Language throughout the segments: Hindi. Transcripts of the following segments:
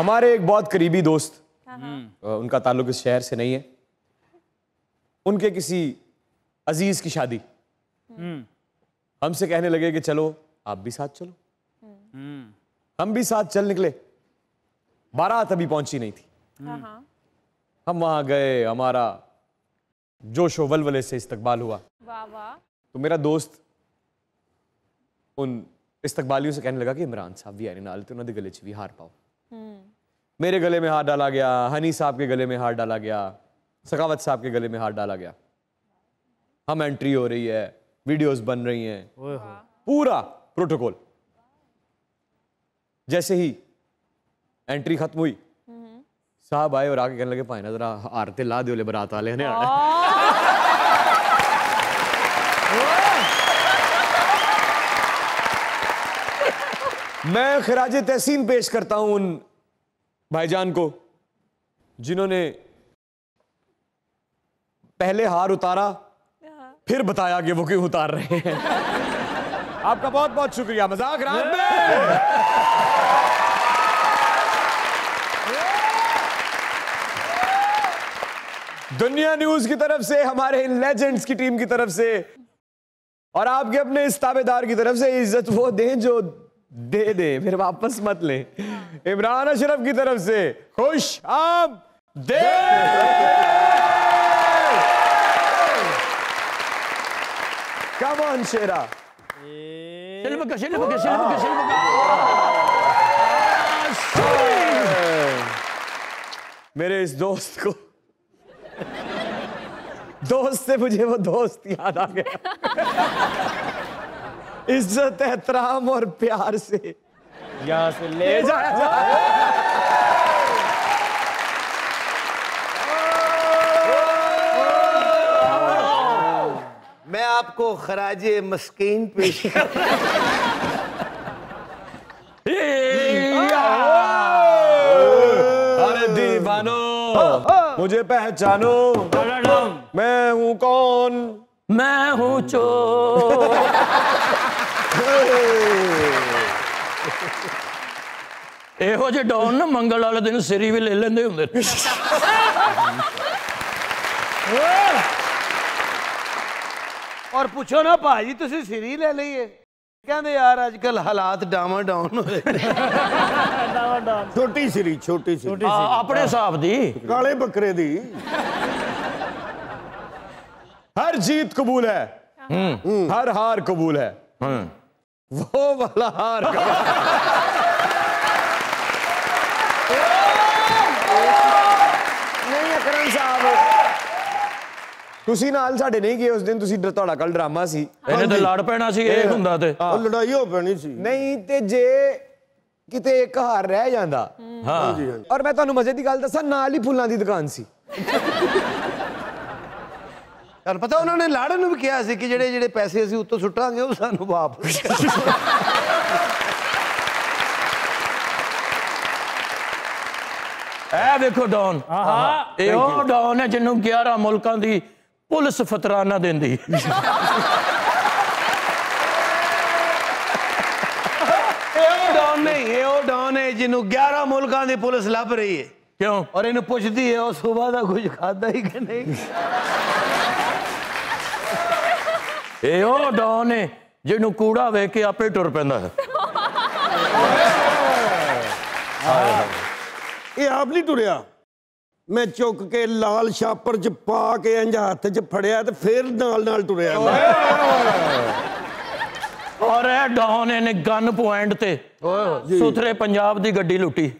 हमारे एक बहुत करीबी दोस्त, उनका ताल्लुक इस शहर से नहीं है, उनके किसी अजीज की शादी, हमसे कहने लगे कि चलो आप भी साथ चलो। हम भी साथ चल निकले। बारात अभी पहुंची नहीं थी। हम वहां गए, हमारा जोशो वलवले से इस्तकबाल हुआ। तो मेरा दोस्त उन इस्तकबालियों से कहने लगा कि इमरान साहब भी आने नाल ते उन्होंने गले च भी हार पाओ। मेरे गले में हार डाला गया, हनी साहब के गले में हार डाला गया, सखावत साहब के गले में हार डाला गया। हम एंट्री हो रही है, वीडियोस बन रही हैं, पूरा प्रोटोकॉल। जैसे ही एंट्री खत्म हुई, साहब आए और आके कहने लगे भाई ना जरा हार ते ला दो, बारात वाले ने आना। मैं खिराजे तहसीन पेश करता हूं उन भाईजान को जिन्होंने पहले हार उतारा, फिर बताया कि वो क्यों उतार रहे हैं। आपका बहुत बहुत शुक्रिया। मजाक रात में। दुनिया न्यूज की तरफ से, हमारे इन लेजेंड्स की टीम की तरफ से और आपके अपने इस ताबेदार की तरफ से इज्जत वो दें जो दे दे, फिर वापस मत लें। इमरान अशरफ की तरफ से खुश आमदीद। कम ऑन शेरा। मेरे इस दोस्त को, दोस्त से मुझे वो दोस्त याद आ गया। इज्जत, एहतराम और प्यार से यहां से ले जाया। मैं आपको खराजे मस्कीन पेश अरे दीवानो मुझे पहचानो, मैं हूं कौन? मैं हूं चोर। ਇਹੋ ਜਿਹੇ ਡੌਨ ਨਾ ਮੰਗਲ ਵਾਲੇ ਦਿਨ ਸਿਰੀ ਵੀ ਲੈ ਲੈਂਦੇ ਹੁੰਦੇ ਨੇ। और पूछो ना भाजी तुसी सिरी ले लईए, कहंदे यार आजकल हालात डावा डाउन होए। छोटी सिरी, छोटी सिरी अपने हिसाब दी, काले बकरे दी। हर जीत कबूल है, हर हार कबूल है, वो वाला हार नहीं अकरम साहब, ਤੁਸੀਂ ਨਾਲ ਸਾਡੇ ਨਹੀਂ ਗਏ ਉਸ ਦਿਨ, ਤੁਸੀਂ ਤੁਹਾਡਾ ਕੱਲ ਡਰਾਮਾ ਸੀ। ਇਹਨੇ ਤੇ ਲੜ ਪੈਣਾ ਸੀ, ਇਹ ਹੁੰਦਾ ਤੇ ਉਹ ਲੜਾਈ ਹੋ ਪੈਣੀ ਸੀ। ਨਹੀਂ ਤੇ ਜੇ ਕਿਤੇ ਇੱਕ ਹਾਰ ਰਹਿ ਜਾਂਦਾ। ਹਾਂ ਔਰ ਮੈਂ ਤੁਹਾਨੂੰ ਮਜ਼ੇ ਦੀ ਗੱਲ ਦੱਸਾਂ, ਨਾਲ ਹੀ ਫੁੱਲਾਂ ਦੀ ਦੁਕਾਨ ਸੀ। ਤੁਹਾਨੂੰ ਪਤਾ ਉਹਨਾਂ ਨੇ ਲਾੜੇ ਨੂੰ ਵੀ ਕਿਹਾ ਸੀ ਕਿ ਜਿਹੜੇ ਜਿਹੜੇ ਪੈਸੇ ਅਸੀਂ ਉੱਤੋਂ ਸੁੱਟਾਂਗੇ ਉਹ ਸਾਨੂੰ ਵਾਪਸ। ਇਹ ਵੇਖੋ ਡੌਨ, ਇਹ ਉਹ ਡੌਨ ਹੈ ਜਿਹਨੂੰ 11 ਮੁਲਕਾਂ ਦੀ ਪੁਲਿਸ ਫਤਰਾਨਾ ਦਿੰਦੀ। ਡੌਨ ਨਹੀਂ, ਇਹ ਉਹ ਡੌਨ ਹੈ ਜਿਹਨੂੰ 11 ਮੁਲਕਾਂ ਦੀ ਪੁਲਿਸ ਲੱਭ ਰਹੀ ਹੈ। ਕਿਉਂ? ਔਰ ਇਹਨੂੰ ਪੁੱਛਦੀ ਹੈ ਉਹ ਸਵੇਰ ਦਾ ਕੁਝ ਖਾਦਾ ਹੀ ਕਿ ਨਹੀਂ। ਇਹ ਉਹ ਡੌਨ ਹੈ ਜਿਹਨੂੰ ਕੂੜਾ ਵੇਖ ਕੇ ਆਪੇ ਟੁਰ ਪੈਂਦਾ ਹੈ। ਇਹ ਆਪ ਨਹੀਂ ਟੁਰਿਆ, ਮੈਂ ਚੁੱਕ ਕੇ ਲਾਲ ਛਾਪਰ ਚ ਪਾ ਕੇ ਇੰਜ ਹੱਥ ਚ ਫੜਿਆ ਤੇ ਫਿਰ ਨਾਲ ਨਾਲ ਟੁਰਿਆ। ਔਰ ਇਹ ਡੌਨ ਇਹਨੇ ਗਨ ਪੁਆਇੰਟ ਤੇ ਸੁਥਰੇ ਪੰਜਾਬ ਦੀ ਗੱਡੀ ਲੁੱਟੀ।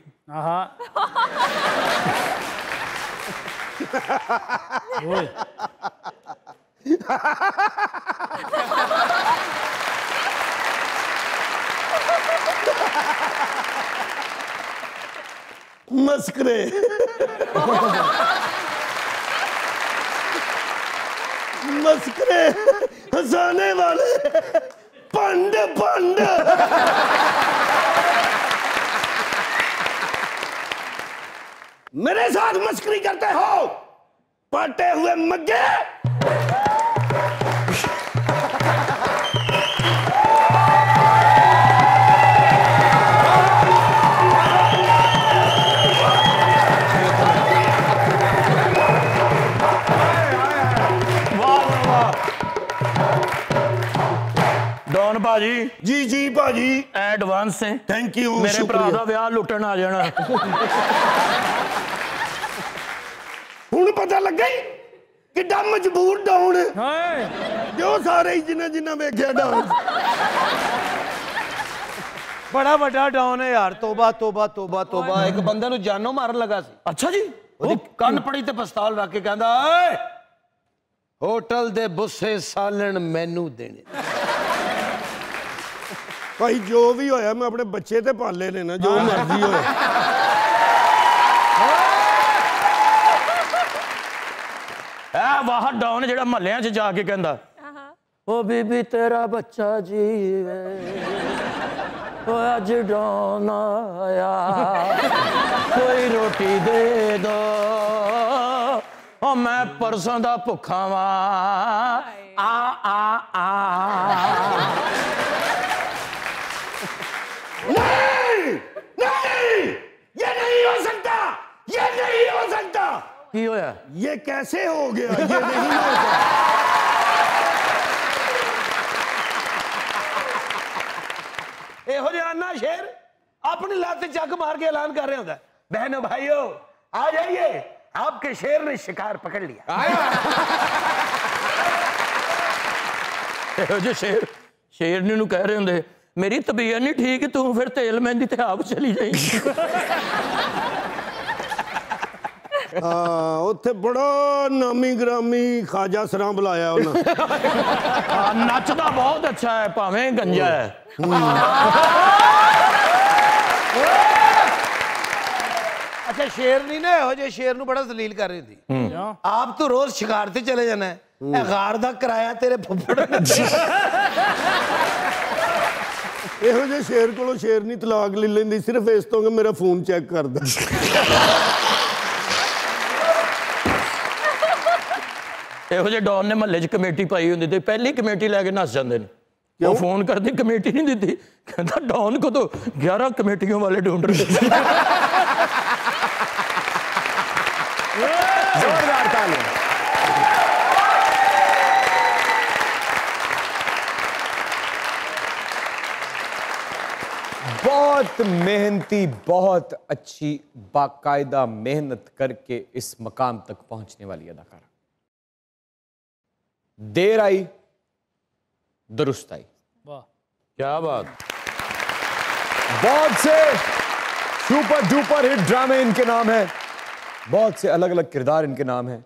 मस्करे मस्करे हंसाने वाले पंड पंड। मेरे साथ मस्करी करते हो पाटे हुए मग्गे। भाजी जी जी भाजी एडवांस से थैंक यू मेरे भरा दा विआह लुटन आ जाना हुण पता लगा ही किड्डा मजबूर डाउन जो सारे ही जिन्हें जिन्हें वेख्या डाउन बड़ा बड़ा डाउन है यार तोबा तोबा तोबा तोबा एक बंदे नु जानों मारन लगा सी अच्छा जी ਉਹਦੀ ਕੰਨ ਪੜੀ ਤੇ ਪਿਸਤੌਲ ਰੱਖ ਕੇ ਕਹਿੰਦਾ ਓਏ ਹੋਟਲ ਦੇ ਬੁੱਸੇ ਸਾਲਣ ਮੈਨੂੰ ਦੇਣੇ भाई जो भी होया मैं अपने बच्चे ते पाले ने ना जो मर्जी होए वाह डॉन जेड़ा महल्लियां च जाके कहंदा ओ बीबी तेरा बच्चा जीवे ओ अज डॉन आया कोई रोटी दे दो ओ मैं परसों दा भुखा वा आ आ आ नहीं नहीं ये नहीं हो सकता ये नहीं हो सकता की होया ये कैसे हो गया ये नहीं हो सकता ਇਹੋ ਜਿਹਾ ਨਾ ਸ਼ੇਰ अपनी लात चक मार के ऐलान कर रहे होता है बहनों भाइयों आ जाइए आपके शेर ने शिकार पकड़ लिया शेर शेरनी नूं कह रहे होंदे मेरी तबीयत नहीं ठीक तू फिर तेल मेहंदी ते आप चली जाई उत्थे बड़ा नामी ग्रामी खाजा सरां बुलाया उन्हें नचदा बहुत अच्छा है भावें गंजा है अच्छा शेरनी ने हो जे शेर नु बड़ा जलील कर रही थी आप तो रोज शिकार ते चले जाना है गार दा किराया तेरे फुफड़ ਇਹੋ ਜਿਹੇ ਸ਼ੇਰ ਕੋਲੋਂ ਸ਼ੇਰਨੀ ਤਲਾਕ ਲੈ ਲੈਂਦੀ ਸਿਰਫ ਇਸ ਤੋਂ ਕਿ ਮੇਰਾ ਫੋਨ ਚੈੱਕ ਕਰਦਾ ਇਹੋ ਜਿਹੇ ਡੌਨ ਨੇ ਮਹੱਲੇ 'ਚ ਕਮੇਟੀ ਪਾਈ ਹੁੰਦੀ ਤੇ ਪਹਿਲੀ ਕਮੇਟੀ ਲੈ ਕੇ ਨੱਸ ਜਾਂਦੇ ਨੇ ਉਹ ਫੋਨ ਕਰਦੀ ਕਮੇਟੀ ਨਹੀਂ ਦਿੱਤੀ ਕਹਿੰਦਾ ਡੌਨ ਕੋ तो 11 ਕਮੇਟੀਆਂ ਵਾਲੇ ਢੂੰढ ਰਹੇ जोरदार ताली बहुत मेहनती बहुत अच्छी बाकायदा मेहनत करके इस मकाम तक पहुंचने वाली अदाकारा देर आई दुरुस्त आई वाह क्या बात बहुत से सुपर डुपर हिट ड्रामे इनके नाम है बहुत से अलग अलग किरदार इनके नाम है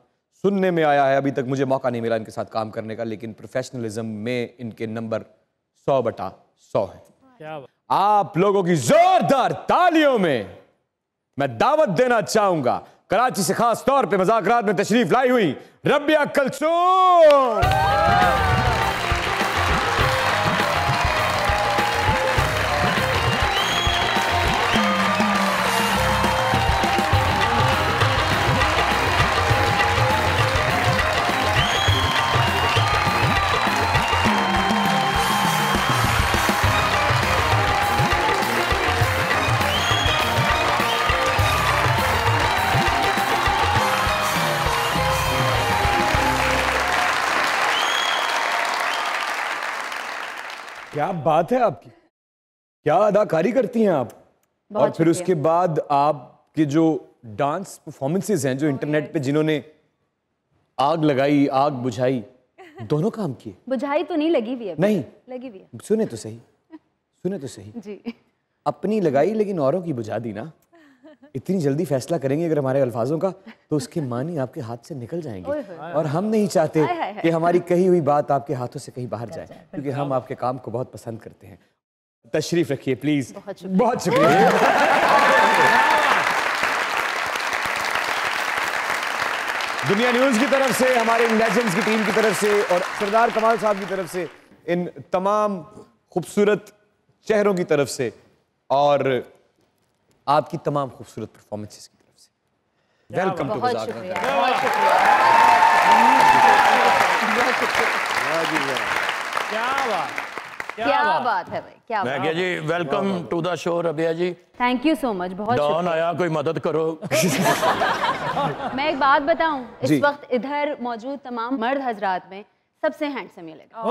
सुनने में आया है अभी तक मुझे मौका नहीं मिला इनके साथ काम करने का लेकिन प्रोफेशनलिज्म में इनके नंबर 100/100 है क्या आप लोगों की जोरदार तालियों में मैं दावत देना चाहूंगा कराची से खास तौर पे मज़ाकरात में तशरीफ लाई हुई रबिया कलसूम क्या बात है आपकी क्या अदाकारी करती हैं आप और फिर उसके बाद आपके जो डांस परफॉर्मेंसेज हैं जो इंटरनेट पे जिन्होंने आग लगाई आग बुझाई दोनों काम किए बुझाई तो नहीं लगी हुई है नहीं लगी हुई है सुने तो सही जी अपनी लगाई लेकिन औरों की बुझा दी ना इतनी जल्दी फैसला करेंगे अगर हमारे अल्फाजों का तो उसके मानी आपके हाथ से निकल जाएंगे और हम नहीं चाहते कि हमारी कही हुई बात आपके हाथों से कहीं बाहर जाए क्योंकि हम आपके काम को बहुत पसंद करते हैं तशरीफ रखिए प्लीज बहुत शुक्रिया दुनिया न्यूज की तरफ से हमारे इन लेजेंड्स की टीम की तरफ से और सरदार कमाल साहब की तरफ से इन तमाम खूबसूरत चेहरों की तरफ से और आपकी तमाम खूबसूरत परफॉर्मेंसेस की तरफ से वेलकम टू बहुत शुक्रिया बहुत शुक्रिया क्या बात है भाई क्या मैं क्या जी welcome to the show Rabia ji thank you so much बहुत डॉन आया कोई मदद करो मैं एक बात बताऊं जी। इस वक्त इधर मौजूद तमाम मर्द हजरात में सबसे हैंडसम ये लगा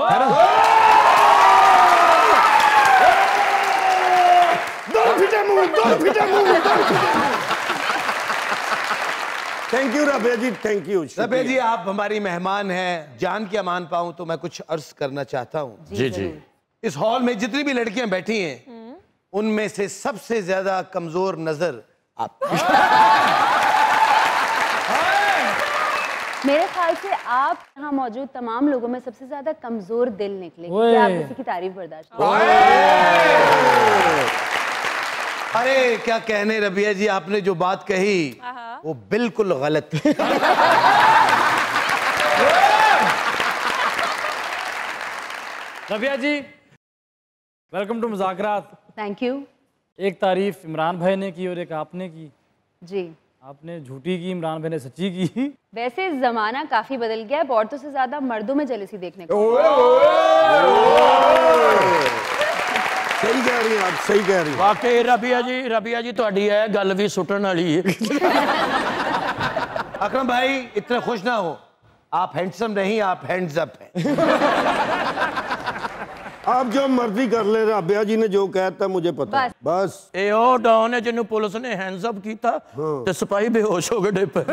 thank you Rabia ji, thank you. Rabia ji, आप हमारी मेहमान हैं, जान क्या मान पाऊं तो मैं कुछ अर्ज करना चाहता हूं। जी जी। इस हॉल में जितनी भी लड़कियां बैठी हैं उनमें से सबसे ज्यादा कमजोर नजर आप। मेरे ख्याल से आप यहाँ मौजूद तमाम लोगों में सबसे ज्यादा कमजोर दिल निकले, क्योंकि आप किसी की तारीफ बर्दाश्त नहीं करते। अरे क्या कहने रबिया जी, आपने जो बात कही वो बिल्कुल गलत। Rabia ji, welcome to Mazaqraat. Thank you. एक तारीफ इमरान भाई ने की और एक आपने की। जी। आपने झूठी की, इमरान भाई ने सच्ची की। वैसे जमाना काफी बदल गया है, औरतों से ज्यादा मर्दों में जेलसी देखने को। सही कह रही हैं आप, सही कह रही हैं। वाकई रबिया जी ਤੁਹਾਡੀ ਇਹ ਗੱਲ ਵੀ ਸੁੱਟਣ ਵਾਲੀ ਹੈ। अकरम भाई इतने खुश ना हो, आप हैंडसम नहीं, आप हैंड्स अप हैं। आप जो मर्जी कर ले, रबिया जी ने जो कहता मुझे पता। बस ਇਹ ਉਹ ਡਾਊਨ ਹੈ ਜਿਹਨੂੰ ਪੁਲਿਸ ਨੇ ਹੈਂਡਸ ਅਪ ਕੀਤਾ ਤੇ ਸਿਪਾਹੀ ਬੇਹੋਸ਼ ਹੋ ਗਏ ਡਿੱਪੇ।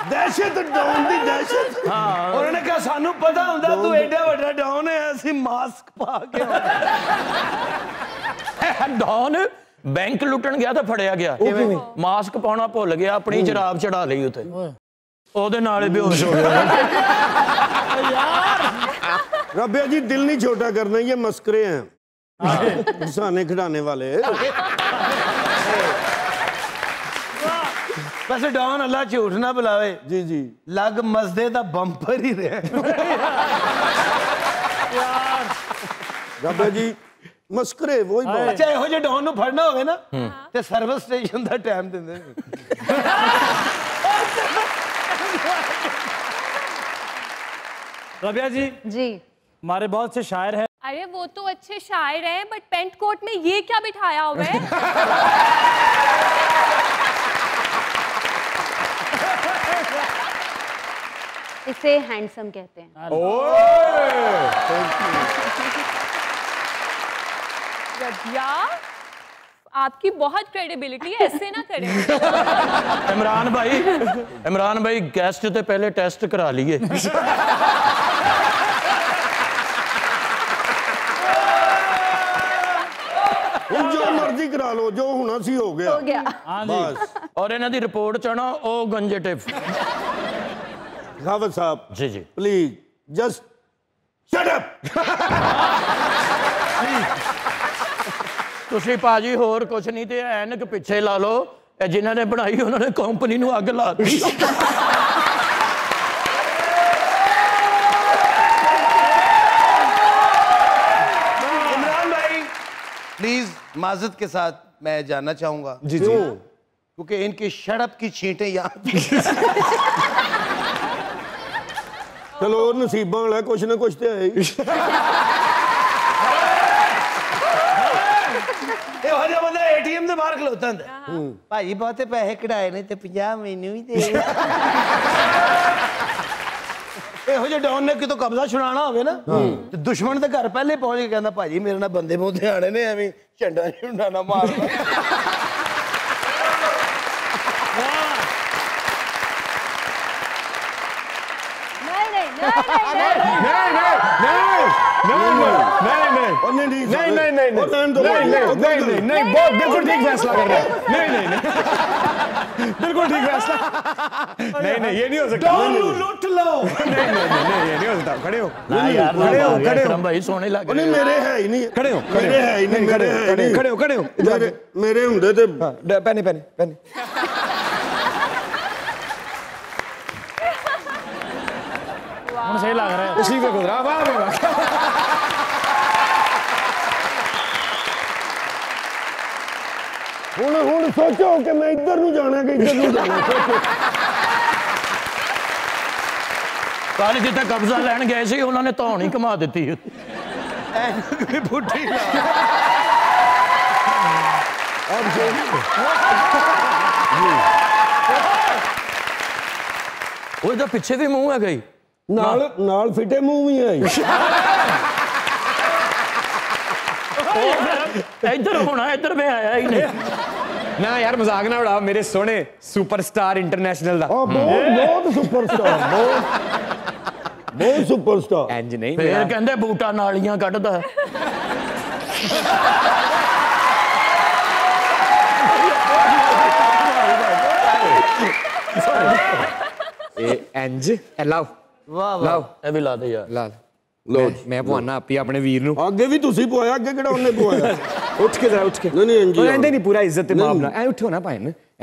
दहशत डाउन दी दहशत। उन्होंने कहा सानू पता हुंदा तू एडा वड्डा डाउन है, असि मास्क पा के ਡਾਊਨ ਬੈਂਕ ਲੁੱਟਣ ਗਿਆ ਤਾਂ ਫੜਿਆ ਗਿਆ, ਮਾਸਕ ਪਾਉਣਾ ਭੁੱਲ ਗਿਆ, ਆਪਣੀ ਜਰਾਬ ਚੜਾ ਲਈ ਉੱਤੇ, ਉਹਦੇ ਨਾਲ ਹੀ ਬੇਹੋਸ਼ ਹੋ ਗਿਆ। रबिया जी, दिल नहीं छोटा करना, ये मस्करे हैं, हंसाने खिलाने वाले। वैसे डॉन अल्लाह झूठ ना बुलावे जी जी, लग मसदे दा बंपर ही रहे। रबिया जी मस्करे वही बात। अच्छा, ਇਹੋ ਜਿਹੇ ਡੌਨ ਨੂੰ ਫੜਨਾ ਹੋਵੇ ਨਾ ਤੇ ਸਰਵਿਸ ਸਟੇਸ਼ਨ ਦਾ ਟਾਈਮ ਦਿੰਦੇ ਨੇ। रबिया जी, जी। हमारे बहुत से शायर हैं। अरे वो तो अच्छे शायर हैं, बट पेंट कोट में ये क्या बिठाया हुआ है? इसे हैंडसम कहते हैं। रबिया, आपकी बहुत क्रेडिबिलिटी है, ऐसे ना करें। इमरान भाई गेस्ट ते पहले टेस्ट करा लिए। जो मर्जी करा लो, जो होना सी हो गया। हो गया। बस। और इन्हां दी रिपोर्ट च ना ओ गंजे टिप। रावत साहब जी जी, प्लीज जस्ट शट अप। ਤੁਸੀਂ ਭਾਜੀ ਹੋਰ ਕੁਛ ਨਹੀਂ ਤੇ ਐਨਕ ਪਿੱਛੇ ਲਾ ਲਓ, ਇਹ ਜਿਨ੍ਹਾਂ ਨੇ ਬਣਾਈ ਉਹਨਾਂ ਨੇ ਕੰਪਨੀ ਨੂੰ ਅੱਗ ਲਾ ਦਿੱਤੀ। इमरान भाई प्लीज माजरत के साथ मैं जानना चाहूंगा। जी जी। क्योंकि इनकी शड़प की छींटें यहाँ चलो नसीबा वाला कुछ ना कुछ तो है ही। बंदा एटीएम से बाहर खलोता हुंदा, भाई बहुते पैसे कढ़ाए ने ते 50 मैनू ही दे। ਇਹੋ ਜਿਹੇ ਡੌਨ ਨੇ ਕਿਤੋਂ ਕਬਜ਼ਾ ਛੁਡਾਉਣਾ ਹੋਵੇ ਨਾ ਤੇ ਦੁਸ਼ਮਣ ਦੇ ਘਰ ਪਹਿਲੇ ਪਹੁੰਚ ਕੇ ਕਹਿੰਦਾ ਭਾਜੀ ਮੇਰੇ ਨਾਲ ਬੰਦੇ ਬੋਦੇ ਆਣੇ ਨੇ, ਐਵੇਂ ਝੰਡਾ ਝੁੰਡਾ ਨਾ ਮਾਰਨਾ। नहीं, बहुत बिल्कुल ठीक फैसला कर रहे हैं। नहीं, बिल्कुल ठीक फैसला। नहीं, ये नहीं हो सकता। लुट लो। नहीं, ये नहीं हो सकता। खड़े हो, खड़े हो भाई, सोने लग नहीं मेरे है ही नहीं, खड़े हो, मेरे है ही नहीं, मेरे है नहीं। खड़े हो। मेरे हुंदे ते पहने। ਹੁਣ सही लग रहा है। उसी पे गुजरा। वाह। हुण सोचो कि मैं इधर नूं जाना कि इधर नूं जाना। सोचो ਕੱਲ ਜਿੱਥੇ ਕਬਜ਼ਾ ਲੈਣ ਗਏ ਸੀ ਉਹਨਾਂ ਨੇ ਧੌਣ ਹੀ ਘੁਮਾ ਦਿੱਤੀ। बुढ़ी ਉਹ ਇਹਦਾ ਪਿੱਛੇ ਵੀ ਮੂੰਹ ਹੈਗਾ ਹੀ ਨਾਲ ਫਿੱਟੇ ਮੂੰਹ ਵੀ ਹੈ ਇੱਧਰ ਹੋਣਾ ਇੱਧਰ ਮੈਂ ਆਇਆ ਹੀ ਨਹੀਂ ना यार मजाक ना उड़ा मेरे सोने सुपरस्टार इंटरनेशनल दा बहुत सुपरस्टार बहुत सुपरस्टार इंज नहीं ਫੇਰ ਕਹਿੰਦੇ ਬੂਟਾ ਨਾਲੀਆਂ ਕੱਢਦਾ इंज लाओ ਵਾਹ ਵਾਹ ਇਹ ਵੀ ਲਾ ਦੇ ਯਾਰ ला लो मैं पवाना आपी अपने वीर नु ਅੱਗੇ ਵੀ ਤੁਸੀਂ ਪਵਾਇਆ ਅੱਗੇ ਕਿਹੜਾ ਉਹਨੇ ਪਵਾਇਆ उठ के जरा उठ के नहीं इंज ਉਹ ਰਹਿੰਦੇ ਨਹੀਂ ਪੂਰਾ ਇੱਜ਼ਤ ਤੇ ਮਾਪ ਨਾਲ ਐ ਉਠੋ ਨਾ ਭਾਈ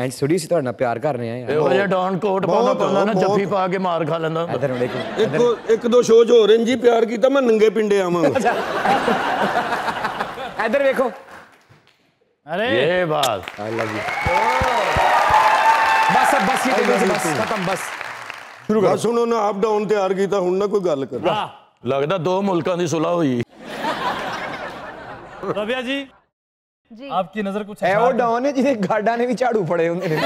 ਇੰਜ ਥੋੜੀ ਸੀ ਤੁਹਾਡੇ ਨਾਲ ਪਿਆਰ ਕਰ ਰਹੇ ਆ ਯਾਰ ਇਹੋ ਜਿਹਾ ਡਾਨ ਕੋਟ ਪਾਉਂਦਾ ਪਾਉਂਦਾ ਨਾ ਜੱਫੀ ਪਾ ਕੇ ਮਾਰ ਖਾ ਲੈਂਦਾ ਇਧਰ ਹੁਣ ਦੇਖੋ ਇੱਕ ਦੋ ਸ਼ੋਅ ਹੋ ਰਹੇ ਜੀ ਪਿਆਰ ਕੀਤਾ ਮੈਂ ਨੰਗੇ ਪਿੰਡੇ ਆਵਾਂਗਾ ਇਧਰ ਵੇਖੋ अरे ਇਹ ਬਾਤ आई लव यू बस ये बस खत्म बस शुरू करो ਬਸ ਹੁਣ ਉਹਨਾਂ ਅਪ ਡਾਊਨ ਤਿਆਰ ਕੀਤਾ ਹੁਣ ਨਾ ਕੋਈ ਗੱਲ ਕਰ ਲੱਗਦਾ ਦੋ ਮੁਲਕਾਂ ਦੀ ਸੁਲ੍ਹਾ ਹੋਈ रबिया जी जी आपकी नजर कुछ ए वो डॉन है जिन्हें गाड़ा ने भी झाड़ू पड़े होंगे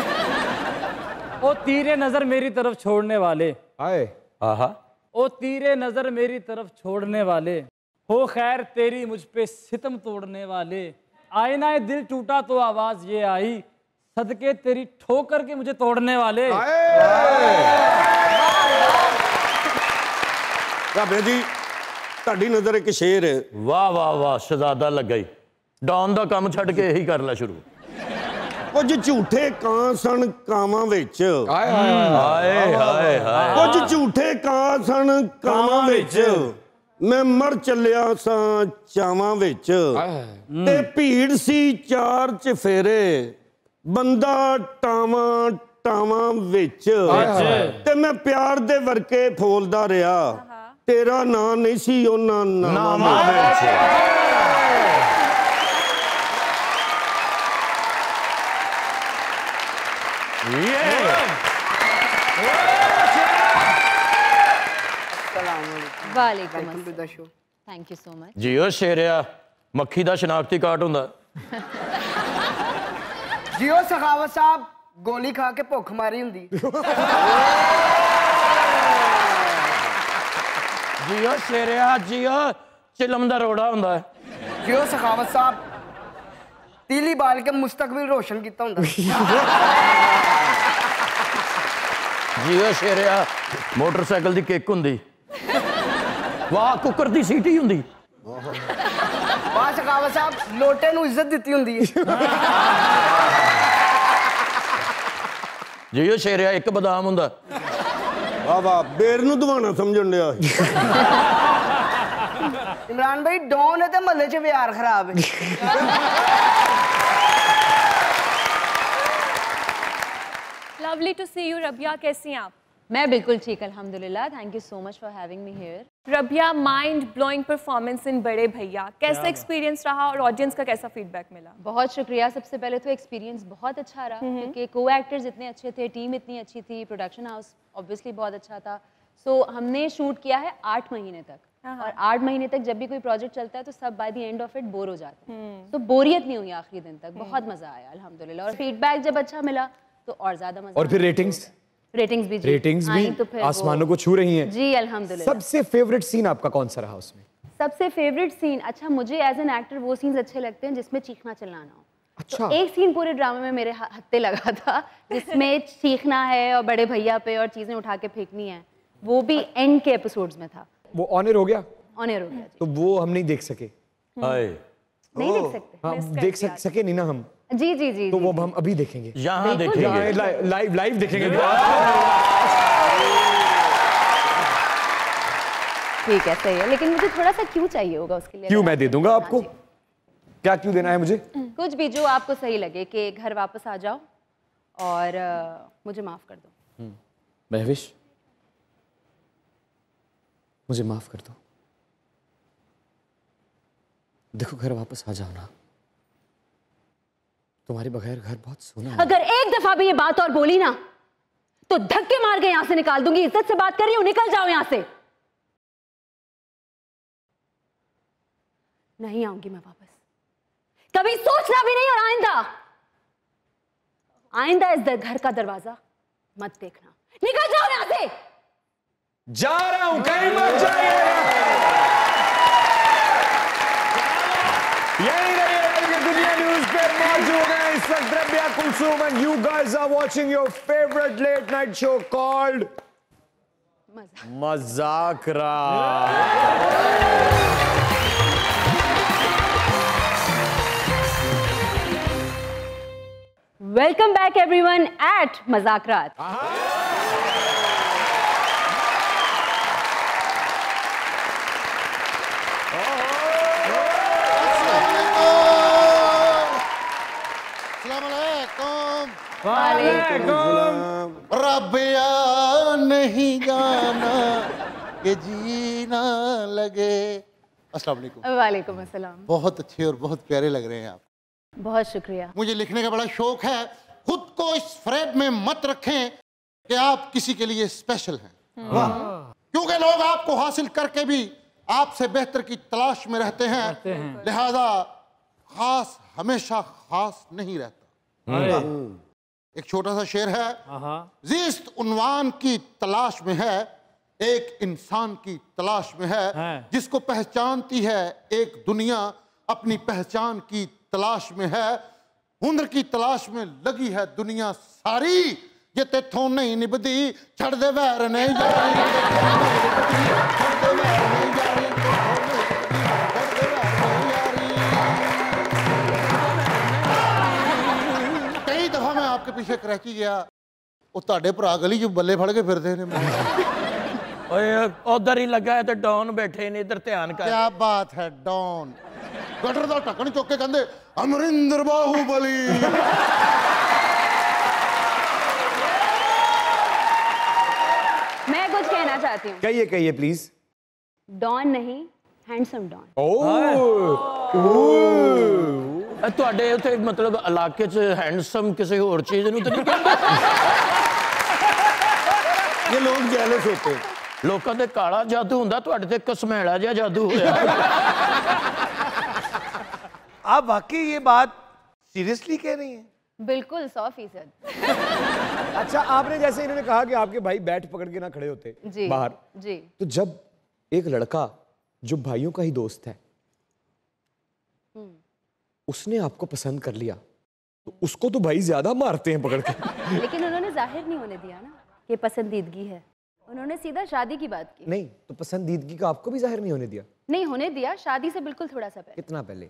ओ तीरे नजर मेरी तरफ छोड़ने वाले हाय ਆਹਾ ओ तीरे नजर मेरी तरफ छोड़ने वाले हो खैर तेरी मुझ पे सितम तोड़ने वाले आईना दिल टूटा तो आवाज ये आई सदके तेरी ठोकर के मुझे तोड़ने वाले ਭਾਬੇ ਜੀ ਤੁਹਾਡੀ ਨਜ਼ਰ ਇੱਕ ਸ਼ੇਰ ਹੈ ਵਾਹ ਵਾਹ ਵਾਹ ਸ਼ਹਜ਼ਾਦਾ ਲੱਗਾ ਹੀ ਡਾਨ ਦਾ ਕੰਮ ਛੱਡ ਕੇ ਇਹੀ ਕਰ ਲੈ ਸ਼ੁਰੂ ਕੁਝ ਝੂਠੇ ਕਾਂ ਸਨ ਕਾਵਾਂ ਵਿੱਚ हाय हाय ਹਾਏ ਹਾਏ ਹਾਏ ਕੁਝ ਝੂਠੇ ਕਾਂ ਸਨ ਕਾਵਾਂ ਵਿੱਚ ਮੈਂ ਮਰ ਚੱਲਿਆ ਸਾਂ ਚਾਵਾਂ ਵਿੱਚ ਤੇ ਭੀੜ ਸੀ ਚਾਰ ਚਫੇਰੇ ਬੰਦਾ ਟਾਵਾਂ ਟਾਵਾਂ ਵਿੱਚ ਤੇ ਮੈਂ ਪਿਆਰ ਦੇ ਵਰਕੇ ਫੋਲਦਾ ਰਿਹਾ ਤੇਰਾ ਨਾਂ ਨਹੀਂ ਸੀ ਉਹਨਾਂ ਨਾਵਾਂ ਵਿੱਚ वालेकुम अस्सलाम thank you so much JIO ਸ਼ੇਰਿਆ ਮੱਖੀ ਦਾ ਸ਼ਨਾਖਤੀ ਕਾਰਡ ਹੁੰਦਾ जियो सखावत साहब गोली खा के भुख मारी हुंदी ਜੀਓ ਸ਼ੇਰਿਆ ਜੀਓ ਚਿਲਮ ਦਾ ਰੋੜਾ ਹੁੰਦਾ ਹੈ जियो सखावत साहब तीली बाल के मुस्तकबिल रोशन किता हुंदा ਜੀਓ ਸ਼ੇਰਿਆ ਮੋਟਰਸਾਈਕਲ ਦੀ ਕਿੱਕ ਹੁੰਦੀ ਵਾਹ ਕੁੱਕਰ ਦੀ ਸੀਟੀ ਹੁੰਦੀ वाह सखावत साहब लोटे नूं इज्जत दित्ती हुंदी ਜੀਓ ਸ਼ੇਰਿਆ ਇੱਕ ਬਦਾਮ ਹੁੰਦਾ ਵਾਹ ਵਾਹ ਬੇਰ ਨੂੰ ਦਵਾਣਾ ਸਮਝਣ ਡਿਆ इमरान भाई डॉन है ते महल्ले च व्यवहार खराब है lovely to see you Rabia, कैसी हैं आप? मैं बिल्कुल ठीक अल्हम्दुलिल्लाह thank you so much for having me here Rabia, mind blowing performance इन बड़े भैया, कैसा एक्सपीरियंस रहा और ऑडियंस का कैसा फीडबैक मिला? बहुत शुक्रिया। सबसे पहले तो एक्सपीरियंस बहुत अच्छा रहा क्योंकि को एक्टर्स इतने अच्छे थे, टीम इतनी अच्छी थी, प्रोडक्शन हाउस ऑब्वियसली बहुत अच्छा था। सो हमने शूट किया है 8 महीने तक और 8 महीने तक जब भी कोई प्रोजेक्ट चलता है तो सब by the end of it bore हो जाते हैं। तो बोरियत नहीं हुई आखिरी दिन तक, बहुत मजा आया अल्हम्दुलिल्लाह। और फीडबैक जब अच्छा मिला तो और ज्यादा मजा। और फिर रेटिंग्स रेटिंग्स भी तो आसमानों को छू रही हैं। जी अल्हम्दुलिल्लाह। सबसे फेवरेट सीन आपका कौन सा रहा उसमें? सबसे फेवरेट सीन, अच्छा मुझे एज एन एक्टर वो सीन्स अच्छे लगते हैं जिसमें चीखना चिल्लाना हो। अच्छा। तो एक सीन पूरे ड्रामे में मेरे हत्ते लगा था जिसमें चीखना है और बड़े भैया पे और चीजें उठा के फेंकनी है, वो भी एंड के एपिसोड्स में था। वो ऑनर हो गया? ऑनर हो गया जी। तो वो हम नहीं देख सके। हाय नहीं देख सकते? हाँ, देख सके नहीं ना हम। जी जी जी तो जी, वो जी। हम अभी देखेंगे। यहाँ देखेंगे लाइव देखेंगे। ठीक है, सही है, लेकिन मुझे थोड़ा सा क्यों चाहिए होगा उसके लिए? क्यों मैं दे दूंगा आपको। क्या क्यों देना है मुझे? कुछ भी जो आपको सही लगे कि घर वापस आ जाओ और मुझे माफ कर दो। महविश, मुझे माफ कर दो। देखो घर वापस आ जाओ ना, तुम्हारे बगैर घर बहुत सोना है। अगर एक दफा भी ये बात और बोली ना तो धक्के मार के यहां से निकाल दूंगी। इज्जत से बात कर रही हूं, निकल जाओ यहां से। नहीं आऊंगी मैं वापस, कभी सोचना भी नहीं। और आइंदा इस घर का दरवाजा मत देखना। निकल जाओ यहां से। जा रहा हूं, कहीं मत जाइएगा। यही रहिए, दुनिया न्यूज पे मौजूद है इस वक्त Rabia Kulsoom and you guys are watching your favourite late night show called Mazaqraat. Welcome back everyone at Mazaqraat. Rabia नहीं जाना कि जीना लगे। अस्सलाम वालेकुम। वालेकुम अस्सलाम। बहुत अच्छे और बहुत प्यारे लग रहे हैं आप। बहुत शुक्रिया। मुझे लिखने का बड़ा शौक है। खुद को इस फ्रेम में मत रखें कि आप किसी के लिए स्पेशल हैं, क्योंकि लोग आपको हासिल करके भी आपसे बेहतर की तलाश में रहते हैं, लिहाजा खास हमेशा खास नहीं रहता। एक छोटा सा शेर है, जिस्त उन्वान की तलाश में है, एक इंसान की तलाश में है, जिसको पहचानती है एक दुनिया अपनी पहचान की तलाश में है, हुनर की तलाश में लगी है दुनिया सारी, ये तेथों नहीं निभदी छड़ दे वैर नहीं कई दफा मैं आपके पीछे क्रैची गया, वो ताड़े भरा गली जो बल्ले फड़ के फिरते ओए उधर ही लगा है तो डॉन बैठे ने, इधर ध्यान कर। क्या बात है डॉन, गटर दा ढक्कन चुक के कहंदे अमरिंदर बाहुबली। मैं कुछ कहना चाहती हूँ। कहिए कहिए प्लीज। डॉन नहीं, हैंडसम डॉन। ਤੁਹਾਡੇ ਉੱਥੇ ਮਤਲਬ ਇਲਾਕੇ 'ਚ हैंडसम ਕਿਸੇ ਹੋਰ ਚੀਜ਼ ਨੂੰ ਤਾਂ ਨਹੀਂ ਕਹਿੰਦੇ? ये लोग जेलस होते हैं। ਲੋਕਾਂ ਦੇ ਕਾਲਾ ਜਾਦੂ ਹੁੰਦਾ, ਤੁਹਾਡੇ ਤੇ ਕਸਮੈਲਾ ਜਿਹਾ ਜਾਦੂ ਹੋਇਆ। आप वाकई ये बात सीरियसली कह रही हैं? बिल्कुल 100%। अच्छा, आपने जैसे इन्होंने कहा कि आपके भाई बैट पकड़ के ना खड़े होते जी बाहर, जी। तो जब एक लड़का जो भाइयों का ही दोस्त है उसने आपको पसंद कर लिया, तो उसको तो भाई ज्यादा मारते हैं पकड़ के। लेकिन उन्होंने जाहिर नहीं होने दिया ना कि पसंदीदगी है, उन्होंने सीधा शादी की बात की। नहीं तो पसंदीदगी का आपको भी जाहिर नहीं होने दिया? नहीं होने दिया, शादी से बिल्कुल थोड़ा सा पहले। कितना पहले?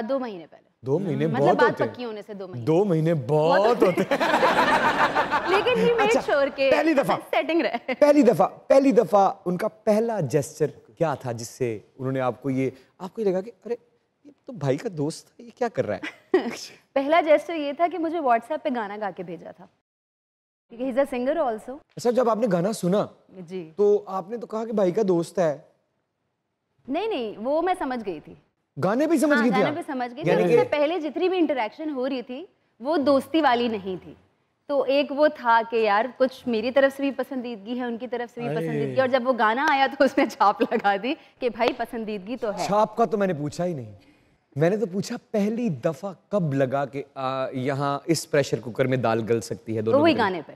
2 महीने पहले। 2 महीने मतलब बहुत बात होते पक्की होने से 2 महीने। 2 महीने बहुत होते हैं। लेकिन ही मेड श्योर के पहली दफा सेटिंग रहे। पहली दफा उनका पहला जेस्चर क्या था जिससे उन्होंने आपको ये लगा कि अरे ये तो भाई का दोस्त है, ये क्या कर रहा है? पहला जेस्चर ये था कि मुझे व्हाट्सएप पे गाना गा के भेजा था, क्योंकि he is a singer also. अच्छा, जब आपने गाना सुना जी तो आपने तो कहा कि भाई का दोस्त है। नहीं, वो मैं समझ गई थी, गाने पे समझ गई थी? गाने पे समझ गई थी। इससे पहले जितनी भी इंटरेक्शन हो रही थी वो दोस्ती वाली नहीं थी। तो एक वो था कि यार कुछ मेरी तरफ से भी पसंदीदगी है, उनकी तरफ से भी पसंदीदगी, और जब वो गाना आया तो उसमें छाप लगा दी कि भाई पसंदीदगी तो है। छाप का तो मैंने पूछा ही नहीं, मैंने तो पूछा पहली दफा कब लगा कि यहाँ इस प्रेशर कुकर में दाल गल सकती है? दोनों वही गाने पे।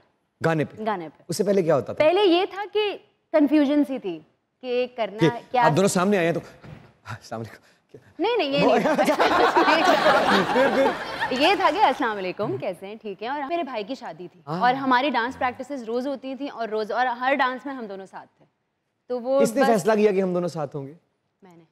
उससे पहले क्या होता था? पहले ये था कि कंफ्यूजन सी थी कि करना क्या। आप दोनों सामने आए हैं तो सामने नहीं ये नहीं ये था कि अस्सलाम वालेकुम, कैसे हैं, ठीक है। और मेरे भाई की शादी थी और हमारी डांस प्रैक्टिसेस रोज होती थी और हर डांस में हम दोनों साथ थे। तो वो किसने फैसला किया कि हम दोनों साथ होंगे? मैंने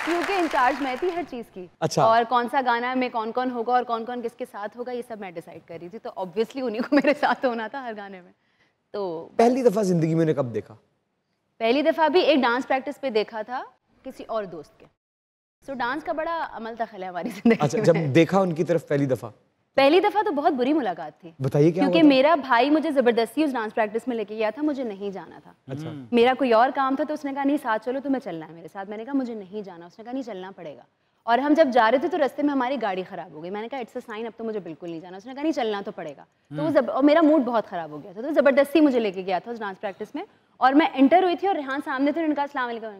क्योंकि इंचार्ज मैं थी हर चीज की। अच्छा। और कौन सा गाना में कौन कौन होगा और कौन कौन किसके साथ होगा ये सब मैं डिसाइड कर रही थी, तो ऑब्वियसली उन्हीं को मेरे साथ होना था हर गाने में। तो पहली दफा जिंदगी में कब देखा? पहली दफा भी एक डांस प्रैक्टिस पे देखा था किसी और दोस्त के। सो डांस का बड़ा अमल दखल है हमारी जिंदगी अच्छा, में। जब देखा उनकी तरफ पहली दफा तो बहुत बुरी मुलाकात थी। बताइए क्या? क्योंकि मेरा भाई मुझे जबरदस्ती उस डांस प्रैक्टिस में लेके गया था, मुझे नहीं जाना था। अच्छा। मेरा कोई और काम था तो उसने कहा नहीं साथ चलो, तुम्हें चलना है मेरे साथ। मैंने कहा मुझे नहीं जाना। उसने कहा नहीं चलना पड़ेगा। और हम जब जा रहे थे तो रास्ते में हमारी गाड़ी खराब हो गई। मैंने कहा इट्स अ साइन, अब तो मुझे बिल्कुल नहीं जाना। उसने कहा नहीं चलना तो पड़ेगा। तो वो और मेरा मूड बहुत खराब हो गया था, तो जबरदस्ती मुझे लेके गया था उस डांस प्रैक्टिस में। और मैं एंटर हुई थी और रेहान सामने थे, उन्होंने कहा अस्सलाम वालेकुम।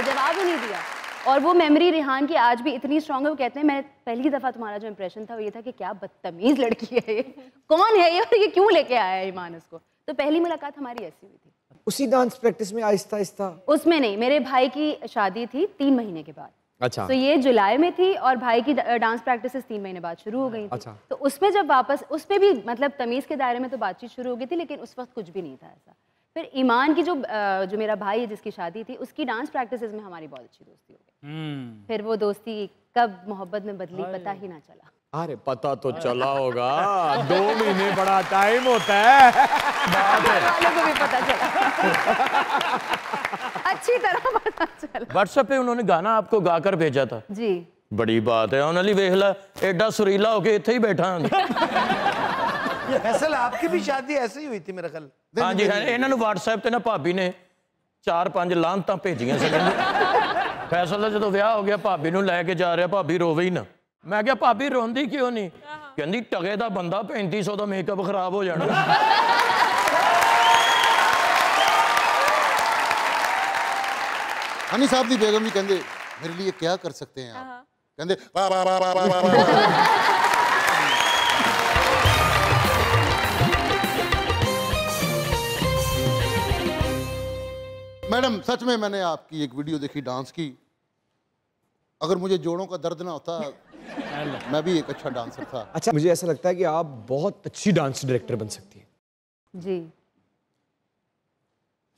जवाब ही नहीं दिया। और वो मेमोरी रिहान की आज भी इतनी स्ट्रांग है, वो कहते हैं मैं पहली दफ़ा तुम्हारा जो इंप्रेशन था वो ये था कि क्या बदतमीज़ लड़की है ये, कौन है ये और ये क्यों लेके आया है ईमान उसको। तो पहली मुलाकात हमारी ऐसी हुई थी। उसी डांस प्रैक्टिस में आहिस्ता आहिस्ता? उसमें नहीं, मेरे भाई की शादी थी 3 महीने के बाद। अच्छा। तो ये जुलाई में थी और भाई की डांस प्रैक्टिसेस 3 महीने बाद शुरू हो गई थी। अच्छा। तो उसमें जब वापस, उसमें भी मतलब तमीज़ के दायरे में तो बातचीत शुरू हो गई थी, लेकिन उस वक्त कुछ भी नहीं था ऐसा। फिर ईमान की जो मेरा भाई है जिसकी शादी थी, उसकी डांस प्रैक्टिसेस में हमारी बहुत अच्छी दोस्ती हो गई। फिर वो दोस्ती कब मोहब्बत में बदली पता ही ना चला। अरे पता तो चला होगा, 2 महीने बड़ा टाइम होता है। वालों को भी पता चला अच्छी तरह पता चला। व्हाट्सएप पे उन्होंने गाना आपको गाकर भेजा था जी। बड़ी बात है, उन्होंने वेख ला एडा सुरीला होके इत्थे ही बैठा फैसल आपकी भी शादी ऐसे ही हुई थी मेरा ख्याल। हाँ जी है, इन्होंने व्हाट्सएप ते ना भाभी ने 4-5 लानतां भेजियां सी। फैसल दा जदों विआह हो गया भाभी नूं लैके जा रहा, भाभी रोवे ही ना। मैं क्या भाभी रोंदी क्यों नहीं? कहंदी टगे दा बंदा 3500 दा मेकअप खराब हो जाना। हनी साहब दी बेगम भी कहंदे मेरे लिए क्या कर सकते हैं आप? कहंदे वाह वाह वाह वाह वाह वाह। मैडम सच में मैंने आपकी एक वीडियो देखी डांस की, अगर मुझे जोड़ों का दर्द ना होता मैं भी एक अच्छा डांसर था। अच्छा, मुझे ऐसा लगता है कि आप बहुत अच्छी डांस डायरेक्टर बन सकती हैं। जी।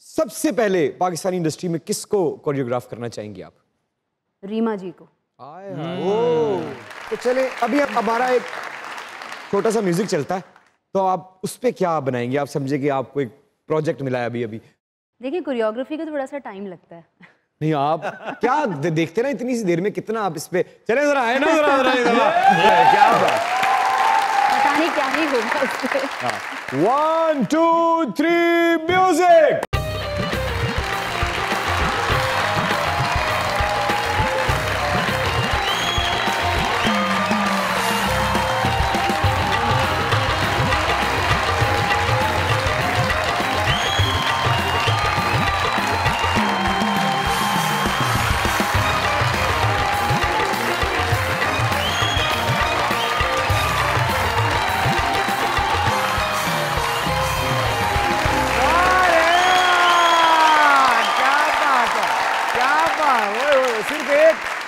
सबसे पहले पाकिस्तानी इंडस्ट्री में किसको कोरियोग्राफ करना चाहेंगी आप? रीमा जी को। तो चले अभी हमारा एक छोटा सा म्यूजिक चलता है, तो आप उस पे क्या बनाएंगे? आप समझे कि आपको एक प्रोजेक्ट मिला है अभी अभी। देखिए कोरियोग्राफी का थोड़ा सा टाइम लगता है। नहीं आप क्या देखते ना इतनी सी देर में कितना आप इस पे चले, जरा आए ना जरा क्या बात, पता नहीं क्या ही होगा उससे। 1 2 3 म्यूजिक।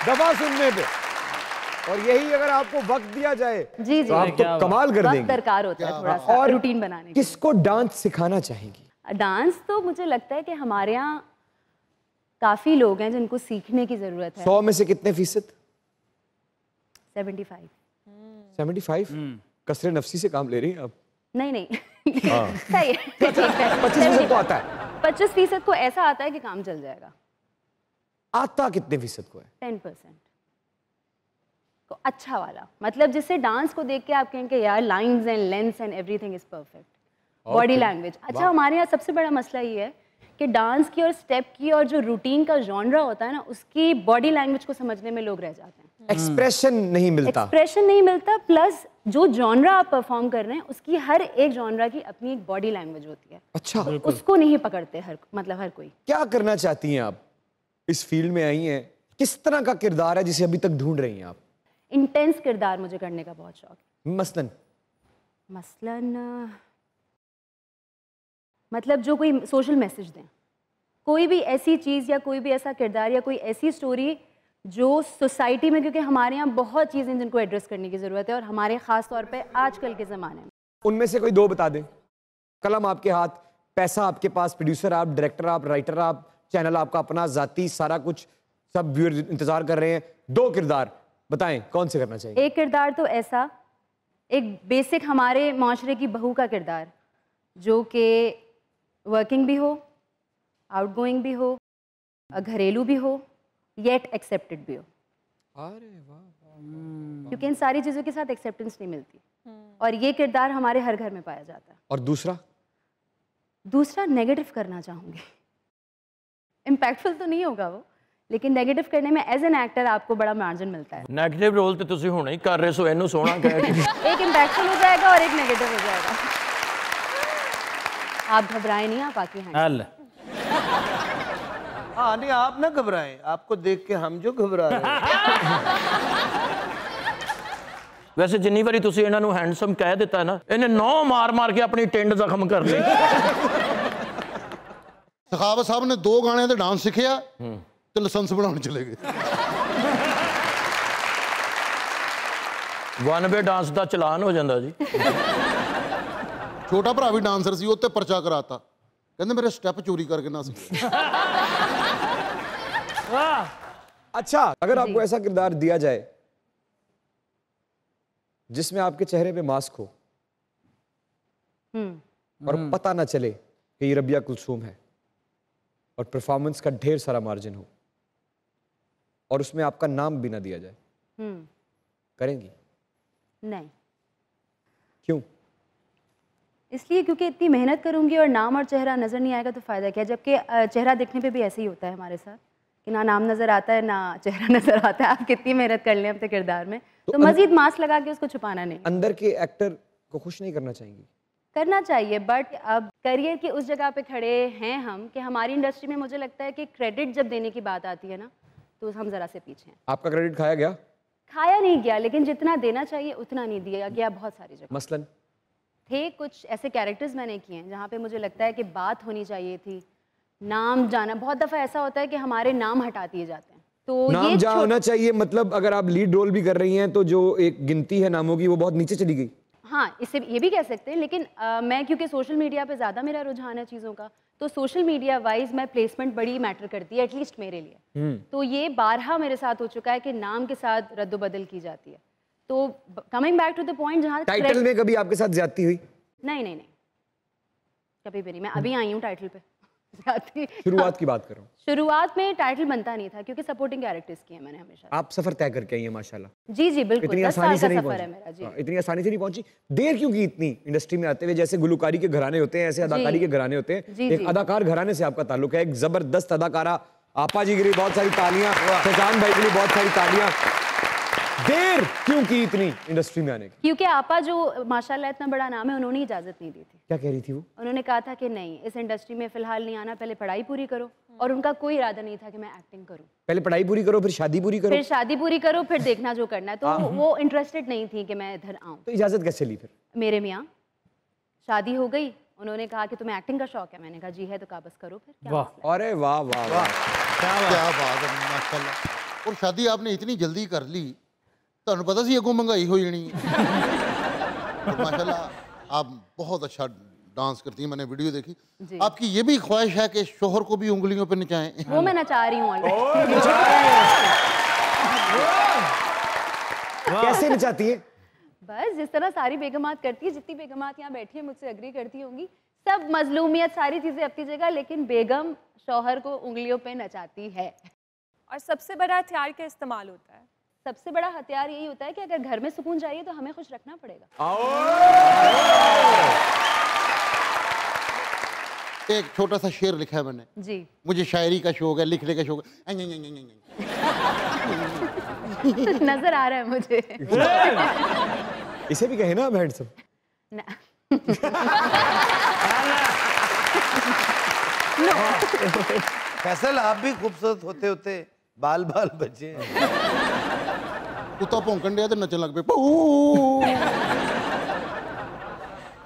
दफा सुनने पे, और यही अगर आपको वक्त दिया जाए जी तो आप तो कमाल कर देंगे। वक्त दरकार होता है थोड़ा सा और रूटीन बनाने के। किसको डांस सिखाना चाहेंगी? डांस तो मुझे लगता है कि हमारे यहाँ काफी लोग हैं जिनको सीखने की जरूरत है। 100 में से कितने फीसद? 75। 75? कसरे नफसी से काम ले रही हैं आप? नहीं नहीं सही है। 25% को आता है? 25% को ऐसा आता है कि काम चल जाएगा। आता कितने फीसद को है? 10% को अच्छा वाला, मतलब जिससे डांस को देख के आप कहेंगे यार lines and lens and everything is perfect. Body language अच्छा, हमारे यहाँ सबसे बड़ा मसला ये है कि डांस की और स्टेप की और जो रूटीन का जॉनरा होता है ना, उसकी बॉडी लैंग्वेज को समझने में लोग रह जाते हैं। एक्सप्रेशन नहीं मिलता। एक्सप्रेशन नहीं मिलता, प्लस जो जॉनरा आप परफॉर्म कर रहे हैं उसकी हर एक जॉनरा की अपनी एक बॉडी लैंग्वेज होती है। अच्छा, तो उसको नहीं पकड़ते हर कोई। क्या करना चाहती हैं आप? इस फील्ड में आई हैं, किस तरह का किरदार है जिसे अभी तक ढूंढ रही हैं आप? इंटेंस किरदार मुझे करने का बहुत शौक है। मसलन मतलब जो कोई सोशल मैसेज दें, कोई भी ऐसी चीज़ या कोई भी ऐसा किरदार या कोई ऐसी स्टोरी जो सोसाइटी में, क्योंकि हमारे यहाँ बहुत चीज़ें जिनको एड्रेस करने की ज़रूरत है और हमारे ख़ास तौर पे आजकल के ज़माने में। उनमें से कोई 2 बता दें। कलम आपके हाथ, पैसा आपके पास, प्रोड्यूसर आप, डायरेक्टर आप, राइटर आप, चैनल आपका अपना जाती, सारा कुछ, सब व्यूअर इंतजार कर रहे हैं। 2 किरदार बताएं, कौन से करना चाहिए? एक किरदार तो ऐसा, एक बेसिक हमारे माशरे की बहू का किरदार जो कि वर्किंग भी हो, आउटगोइंग भी हो, घरेलू भी हो, येट एक्सेप्टेड भी हो। अरे वाह। क्योंकि इन सारी चीज़ों के साथ एक्सेप्टेंस नहीं मिलती, और ये किरदार हमारे हर घर में पाया जाता है। और दूसरा नेगेटिव करना चाहूँगी। इम्पैक्टफुल तो नहीं होगा वो, लेकिन नेगेटिव करने में एज एन एक्टर आपको बड़ा मार्जिन मिलता है। नेगेटिव रोल तो तुसी होना ही कर रहे सो, इन्हों सोना कह के एक इम्पैक्टफुल हो जाएगा और एक नेगेटिव हो जाएगा। आप घबराएं नहीं, आप आके हैं। हाँ नहीं, आप ना घबराएं, आपको देख के हम जो घबरा रहे हैं। वैसे जिन्नी बारी तुसी इन्हां नूं हैंडसम कह दिता है ना, इन्हें 9 मार के अपनी टिंड जख्म कर ली। सखावत साहब ने 2 गाने ते डांस सीखिया ते लाइसेंस बनाने चले गए। 1 वे डांस का चलान हो जाता जी। छोटा भरा भी डांसर सी, उत्ते परचा कराता, कहते मेरे स्टेप चोरी करके ना सीखे। अच्छा, अगर आपको ऐसा किरदार दिया जाए जिसमें आपके चेहरे पे मास्क हो और पता ना चले कि ये रबिया कुलसूम है और परफॉर्मेंस का ढेर सारा मार्जिन हो और उसमें आपका नाम भी ना दिया जाए, करेंगी? नहीं। क्यों? इसलिए क्योंकि इतनी मेहनत करूंगी और नाम और चेहरा नज़र नहीं आएगा तो फ़ायदा क्या, जबकि चेहरा दिखने पे भी ऐसे ही होता है हमारे साथ कि ना नाम नज़र आता है ना चेहरा नज़र आता है। आप कितनी मेहनत कर लें अपने किरदार में, तो मजीद मास्क लगा के उसको छुपाना नहीं। अंदर के एक्टर को खुश नहीं करना चाहेंगी? करना चाहिए, बट अब करियर की उस जगह पे खड़े हैं हम कि हमारी इंडस्ट्री में मुझे लगता है कि क्रेडिट जब देने की बात आती है ना तो हम ज़रा से पीछे हैं। आपका क्रेडिट खाया गया? खाया नहीं गया, लेकिन जितना देना चाहिए उतना नहीं दिया गया बहुत सारी जगह। मसलन थे कुछ ऐसे कैरेक्टर्स मैंने किए हैं जहाँ पे मुझे लगता है कि बात होनी चाहिए थी, नाम जाना। बहुत दफ़ा ऐसा होता है कि हमारे नाम हटा दिए जाते हैं, तो नाम ये जहाँ होना चाहिए, मतलब अगर आप लीड रोल भी कर रही हैं तो जो एक गिनती है नामों की वो बहुत नीचे चली गई। हाँ, इससे ये भी कह सकते हैं, लेकिन मैं क्योंकि सोशल मीडिया पे ज़्यादा मेरा रुझान है चीज़ों का, तो सोशल मीडिया वाइज मैं प्लेसमेंट बड़ी मैटर करती है, एटलीस्ट मेरे लिए। तो ये बारहा मेरे साथ हो चुका है कि नाम के साथ रद्दोबदल की जाती है। तो coming back to the point, जहाँ टाइटल में कभी आपके साथ ज्यादती हुई? नहीं, कभी भी नहीं। मैं अभी आई हूँ टाइटल पे। शुरुआत की बात कर रहा हूँ। शुरुआत में टाइटल बनता नहीं था क्योंकि सपोर्टिंग कैरेक्टर्स किए मैंने हमेशा। आप सफर तय करके आई हैं माशाल्लाह। जी बिल्कुल, इतनी 10 आसानी साल से का नहीं सफर है मेरा। पहुंची। जी इतनी आसानी से नहीं पहुंची। देर क्यों की इतनी इंडस्ट्री में आते हुए? जैसे गुलकारी के घराने होते हैं ऐसे अदाकारी के घराने होते हैं। एक अदाकार घराने से आपका ताल्लुक है, एक जबरदस्त अदाकारा। आपा जी के लिए बहुत सारी तालियां, शहजान भाई के लिए बहुत सारी तालियां। देर क्यों की इतनी इंडस्ट्री में आने की? क्योंकि आपा जो माशाल्लाह इतना बड़ा नाम है, उन्होंने इजाजत नहीं दी थी। क्या कह रही थी वो? उन्होंने कहा था कि नहीं, इस इंडस्ट्री में फिलहाल नहीं आना, पहले पढ़ाई पूरी करो। और उनका कोई इरादा नहीं था कि मैं एक्टिंग करूं। पहले पढ़ाई पूरी करो, फिर शादी पूरी करो। फिर शादी पूरी करो, फिर देखना जो करना है। तो वो इंटरेस्टेड नहीं थी कि मैं इधर आऊं। तो इजाजत कैसे ली फिर? मेरे मियाँ, शादी हो गई, उन्होंने कहा कि तुम्हें एक्टिंग का शौक है। मैंने कहा जी है, तो कहा बस करो फिर। क्या मसला है? अरे वाह वाह वाह, क्या बात है माशाल्लाह। और शादी आपने इतनी जल्दी कर ली, तो पता सी अगों महंगाई हो जानी है। माशाल्लाह आप बहुत अच्छा डांस करती हैं, मैंने वीडियो देखी। आपकी ये भी ख्वाहिश है कि शोहर को भी उंगलियों पे नचाएं? वो मैं नचा रही हूँ। कैसे नचाती है? बस जिस तरह सारी बेगमात करती है, जितनी बेगमात यहाँ बैठी है मुझसे एग्री करती होंगी, सब मजलूमियत सारी चीजें अपनी जगह, लेकिन बेगम शौहर को उंगलियों पे नचाती है। और सबसे बड़ा हथियार क्या इस्तेमाल होता है? सबसे बड़ा हथियार यही होता है कि अगर घर में सुकून चाहिए तो हमें खुश रखना पड़ेगा। एक छोटा सा शेर लिखा है मैंने जी। मुझे शायरी का शौक है, लिखने का शौक है। नजर आ रहा है मुझे। इसे भी कहे ना हैंडसम। फैसल, आप भी खूबसूरत होते होते बाल बाल बचे हैं। कुत्ता भौंकन दिया तो नचन लग पे।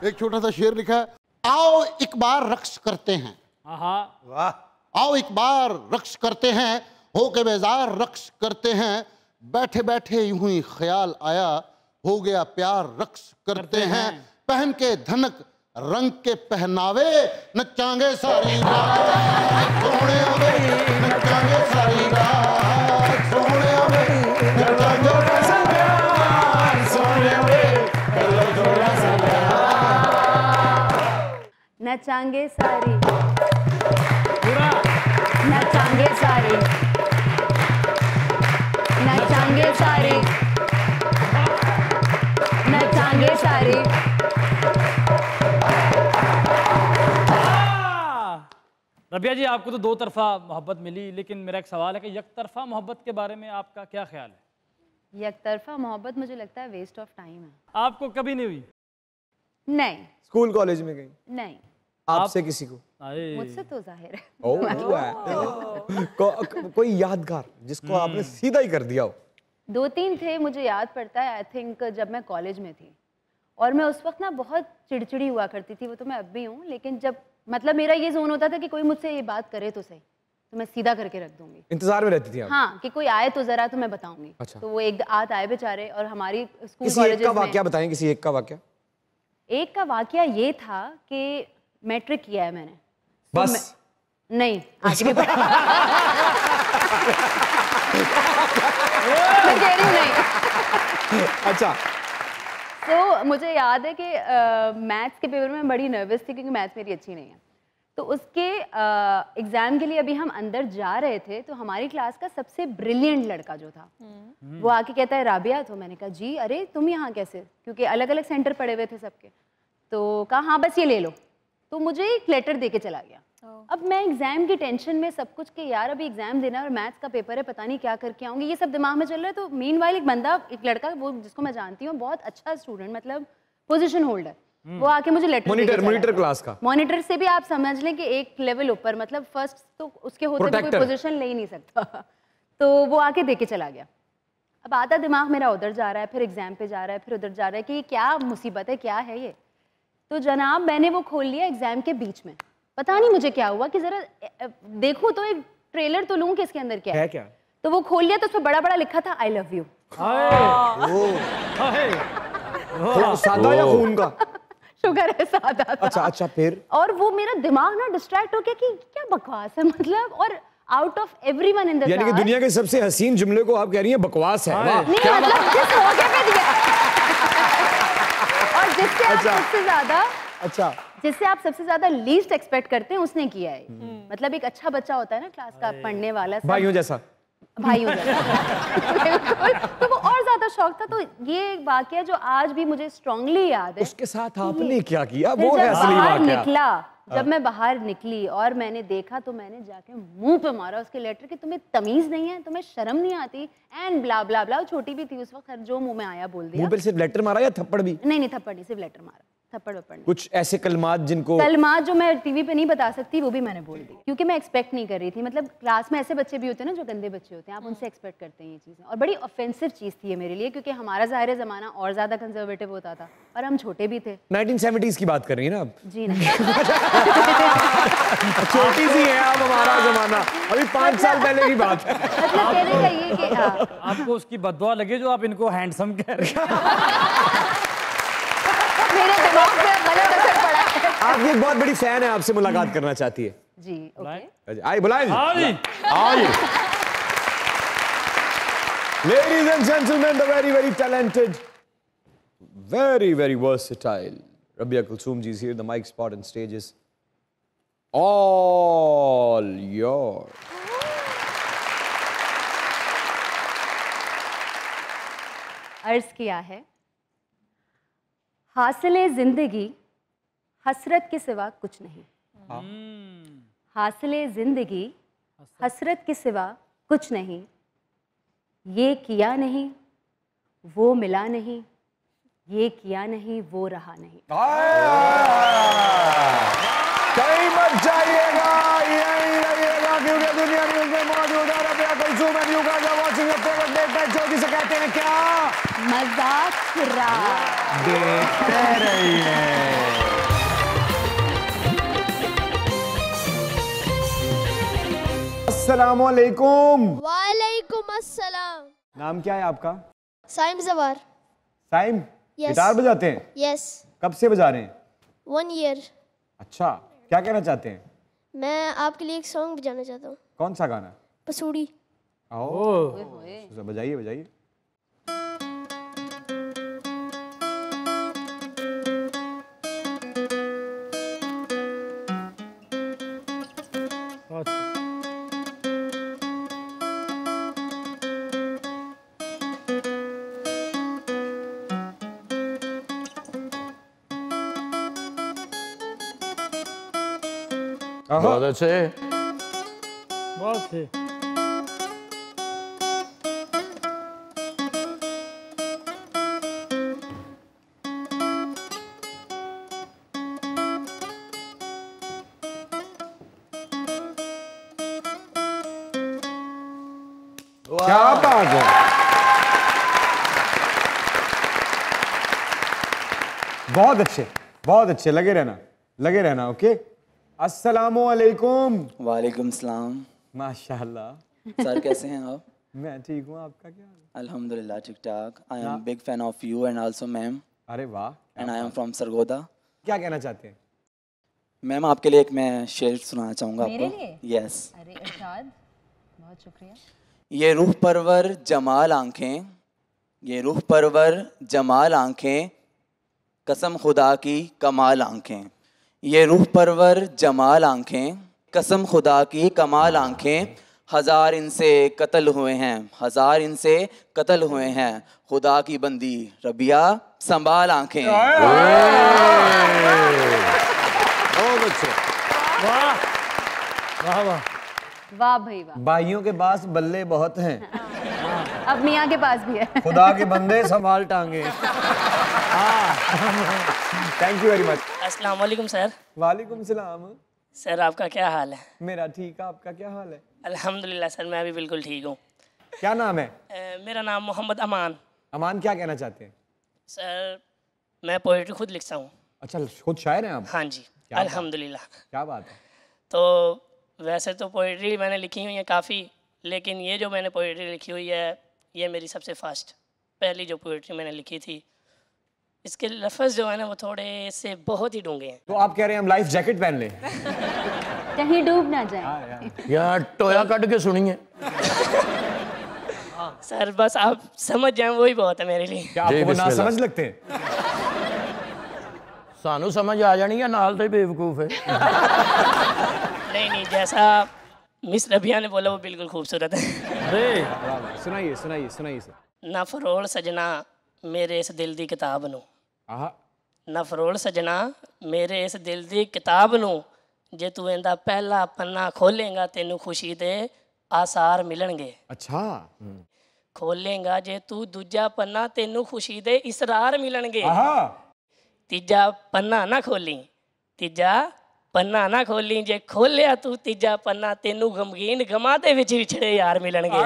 एक छोटा सा शेर लिखा है, आओ एक बार रक्स करते हैं। वाह। आओ एक बार रक्स करते हैं, हो के बेजार रक्स करते हैं, बैठे बैठे यूं ही ख्याल आया, हो गया प्यार रक्स करते हैं, पहन के धनक रंग के पहनावे, नचांगे सारी रात सोने नचांगे सारी रात सोने नचांगे सारी, नचांगे सारी, नचांगे सारी, नचांगे सारी। रबिया जी, आपको तो 2 तरफा मोहब्बत मिली, लेकिन मेरा एक सवाल है कि एक तरफा मोहब्बत के बारे में आपका क्या ख्याल है? एक तरफा मोहब्बत मुझे लगता है वेस्ट ऑफ टाइम है। आपको कभी नहीं हुई? नहीं। स्कूल कॉलेज में गई? नहीं। आपसे किसी को? मुझसे तो जाहिर है। कोई यादगार जिसको आपने सीधा ही कर दिया हो? 2-3 थे, मुझे याद पड़ता है। आई थिंक जब मैं कॉलेज में थी और मैं उस वक्त ना बहुत चिड़चिड़ी हुआ करती थी, वो तो मैं अब भी हूँ, लेकिन जब मतलब मेरा ये जोन होता था कि कोई मुझसे ये बात करे तो सही, तो मैं सीधा करके रख दूंगी। इंतजार में रहती थी आप? हाँ, कि कोई आए तो जरा तो मैं बताऊंगी। अच्छा। तो वो एक आध आए बेचारे, और हमारी स्कूल किसी एक कॉलेजेस का में वाकया बताएं, किसी एक का वाकया। एक का वाकया ये था कि मैट्रिक किया है मैंने। बस? नहीं, आगे भी पढ़ा। मैं कह रही हूँ नहीं। अच्छा। तो मुझे याद है कि मैथ्स के पेपर में मैं बड़ी नर्वस थी क्योंकि मैथ्स मेरी अच्छी नहीं है। तो उसके एग्ज़ाम के लिए अभी हम अंदर जा रहे थे, तो हमारी क्लास का सबसे ब्रिलियंट लड़का जो था वो आके कहता है राबिया। तो मैंने कहा जी, अरे तुम यहाँ कैसे, क्योंकि अलग अलग सेंटर पड़े हुए थे सबके। तो कहा हाँ बस ये ले लो। तो मुझे एक लेटर दे के चला गया। अब मैं एग्जाम की टेंशन में सब कुछ के यार अभी एग्जाम देना है और मैथ्स का पेपर है, पता नहीं क्या करके आऊंगी, ये सब दिमाग में चल रहा है। तो मीनवाइल एक बंदा, एक लड़का, वो जिसको मैं जानती हूँ, बहुत अच्छा स्टूडेंट, मतलब पोजीशन होल्डर, वो आके मुझे लेटर मॉनिटर क्लास का। मॉनिटर से भी आप समझ लें कि एक लेवल ऊपर, मतलब फर्स्ट तो उसके होते भी कोई पोजीशन ले ही नहीं सकता। तो वो आके दे के चला गया। अब आधा दिमाग मेरा उधर जा रहा है, फिर एग्जाम पे जा रहा है, फिर उधर जा रहा है कि ये क्या मुसीबत है, क्या है ये। तो जनाब मैंने वो खोल लिया एग्जाम के बीच में, पता नहीं मुझे क्या हुआ कि जरा देखूं तो एक ट्रेलर तो लूं कि इसके अंदर क्या है। क्या? तो वो खोल लिया तो उसमें बड़ा बड़ा लिखा था आई लव यू। सादा या खून का? शुगर है सादा था। अच्छा फिर? और वो मेरा दिमाग ना डिस्ट्रैक्ट हो गया कि क्या बकवास है, मतलब, और out of everyone in the यानी कि दुनिया के सबसे हसीन जुमले को आप कह रही हैं बकवास है। नहीं मतलब जिस मौके पे दिया और जिससे आप सबसे ज्यादा जिससे आप सबसे ज्यादा लीस्ट एक्सपेक्ट करते हैं उसने किया है। मतलब एक अच्छा बच्चा होता है ना क्लास का, पढ़ने वाला, भाइयों जैसा। बिल्कुल। तो वो और ज्यादा शौक था। तो ये एक वाकया जो आज भी मुझे स्ट्रांगली याद है। उसके साथ आपने क्या किया, वो है असली वाकया। निकला, जब मैं बाहर निकली और मैंने देखा तो मैंने जाके मुंह पे मारा उसके लेटर कि तुम्हें तमीज नहीं है, तुम्हें शर्म नहीं आती, एंड ब्ला ब्ला ब्ला। छोटी भी थी उस वक्त, जो मुंह में आया बोल दिया। मुंह पे सिर्फ लेटर मारा या थप्पड़ भी? नहीं थप्पड़ नहीं, सिर्फ लेटर मारा, थप्पड़ वप्पड़ नहीं। कुछ ऐसे कलमात जो मैं टीवी पे नहीं बता सकती वो भी मैंने बोल दी, क्योंकि मैं एक्सपेक्ट नहीं कर रही थी। मतलब क्लास में ऐसे बच्चे भी होते हैं ना जो गंदे बच्चे होते हैं, आप उनसे एक्सपेक्ट करते हैं ये चीज़ें, और बड़ी ऑफेंसिव चीज़ थी ये मेरे लिए, क्योंकि हमारा ज़ाहिर ज़माना और ज़्यादा कंजर्वेटिव होता था और हम छोटे भी थे। 1970s की बात कर रही है ना आप? जी नहीं। छोटी सी है आप, हमारा ज़माना अभी 5 साल पहले की बात है। मतलब कहने का ये कि आपको उसकी बद्दुआ लगे जो आप इनको हैंडसम कह रहे हैं। मेरे दिमाग पे गलत असर पड़ा है। आपकी एक बहुत बड़ी फैन है, आपसे मुलाकात करना चाहती है जी। ओके, आइए बुलाएं। आइए। Ladies and gentlemen, the very very talented, very very versatile Rabia Kulsoom ji is here. The mic spot and stage is all yours. अर्ज किया है, हासिले जिंदगी हसरत के सिवा कुछ नहीं। हासिले जिंदगी हसरत के सिवा कुछ नहीं, ये किया नहीं वो मिला नहीं, ये किया नहीं वो रहा नहीं। कहीं मत जाइएगा, यहीं रहिएगा, क्योंकि दुनिया न्यूज़ में मौजूद है Rabia Kulsoom and you guys are watching your favourite late night show, जिसे कहते हैं क्या? मजाकिरा। देखते रहिए। अस्सलाम वालेकुम। वालेकुम अस्सलाम। नाम क्या है आपका? साइम जवार। साइम, Yes. गिटार बजाते हैं? यस। कब से बजा रहे हैं? 1 ईयर। अच्छा, क्या कहना चाहते हैं? मैं आपके लिए एक सॉन्ग बजाना चाहता हूँ। कौन सा गाना? पसूड़ी। आओ बजाइए बजाइए। बहुत अच्छे, बहुत थे। क्या बात है। बहुत अच्छे लगे रहना। ओके, अस्सलामु अलैकुम। वालेकुम सलाम। माशाल्लाह। सर कैसे हैं आप? मैं ठीक हूँ, आपका क्या हाल है? अल्हम्दुलिल्लाह ठीक ठाक। I am big fan of you and also ma'am. अरे वाह। And I am from Sargodha. क्या कहना चाहते हैं? मैम आपके लिए एक मैं शेर सुनाना चाहूँगा मेरे आपको। लिए? यस। अरे इरशाद, बहुत शुक्रिया। ये रूह परवर जमाल आंखें, ये रूह परवर जमाल आंखें, कसम खुदा की कमाल आंखें। ये रूह परवर जमाल आंखें, कसम खुदा की कमाल आंखें, हजार इनसे कत्ल हुए हैं, हजार इनसे कत्ल हुए हैं, खुदा की बंदी रबिया संभाल आंखें। बहुत अच्छे। वाह वाह वाह वाह भाई वाह। भाइयों के पास बल्ले बहुत हैं, अब मियाँ के पास भी है। खुदा के बंदे संभाल टांगे। Thank you very much. अस्सलाम वालेकुम सर। वालेकुम सलाम। सर आपका क्या हाल है? मेरा ठीक है, आपका क्या हाल है? अल्हम्दुलिल्लाह सर, मैं भी बिल्कुल ठीक हूँ। क्या नाम है? मेरा नाम मोहम्मद अमान। अमान, क्या कहना चाहते हैं? सर मैं पोइट्री खुद लिखता हूँ। अच्छा, खुद शायर हैं आप? हाँ जी, अल्हम्दुलिल्लाह। क्या बात है। तो वैसे तो पोइट्री मैंने लिखी हुई है काफ़ी, लेकिन ये जो मैंने पोइट्री लिखी हुई है ये मेरी सबसे पहली जो पोइट्री मैंने लिखी थी, इसके लफ्ज़ जो है ना वो थोड़े से बहुत ही डूंगे हैं। तो आप कह रहे हैं हम लाइफ जैकेट पहन लें? कहीं डूब ना जाए। यार टोया कट के सुनिए। सर बस आप समझ जाएं वही बहुत है मेरे लिए। क्या आपको ना समझ लगते हैं? सानू समझ आ जानी है, नाल तो बेवकूफ है। नहीं, जैसा मिस रबिया ने बोला वो बिल्कुल खूबसूरत है। अरे सुनाइए सुनाइए सुनाइए सर। ना फरोल सजना मेरे इस दिल दी किताब नू, ना फरोल सजना मेरे इस दिल दी किताब नू, जे तू इंदा पहला पन्ना खोलेगा तेनू खुशी दे आसार मिलणगे। अच्छा। खोलेगा जे तू दूजा पन्ना तेनू खुशी दे इसरार मिलणगे। तीजा पन्ना ना खोली, तीजा पन्ना ना खोली, जे खोलिया तू तीजा पन्ना तेनू गमगीन गमा दे विच विछड़े यार मिलणगे।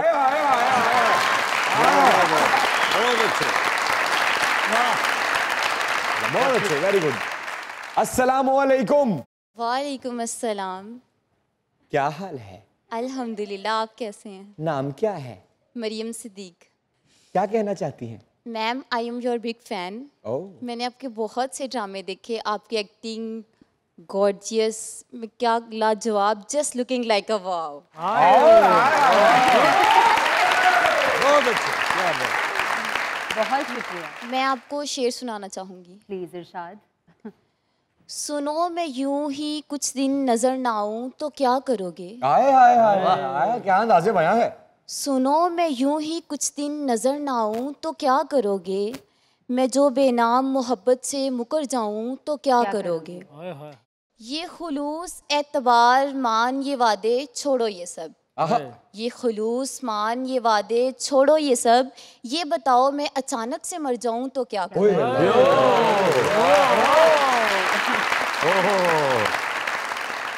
बहुत अच्छे, वेरी गुड। अस्सलामु अलैकुम। वालेकुम अस्सलाम। क्या हाल है? अल्हम्दुलिल्लाह, आप कैसे हैं? नाम क्या है? मरियम सिद्दीक। क्या कहना चाहती हैं? Ma'am I am your big fan. मैंने आपके बहुत से ड्रामे देखे, आपकी एक्टिंग गॉर्जियस, क्या लाजवाब, जस्ट लुकिंग लाइक अ वाव। बहुत शुक्रिया। मैं आपको शेर सुनाना चाहूँगी। प्लीज इरशाद। सुनो मैं यूं ही कुछ दिन नजर ना आऊं तो क्या करोगे? हाय हाय हाय, क्या अंदाज़े बयां है। सुनो मैं यूं ही कुछ दिन नजर ना आऊं तो क्या करोगे? मैं जो बेनाम मोहब्बत से मुकर जाऊं तो क्या करोगे? ये खुलूस एतबार मान ये वादे छोड़ो ये सब, ये खुलूस मान ये वादे छोड़ो ये सब, ये बताओ मैं अचानक से मर जाऊं तो क्या करोगे?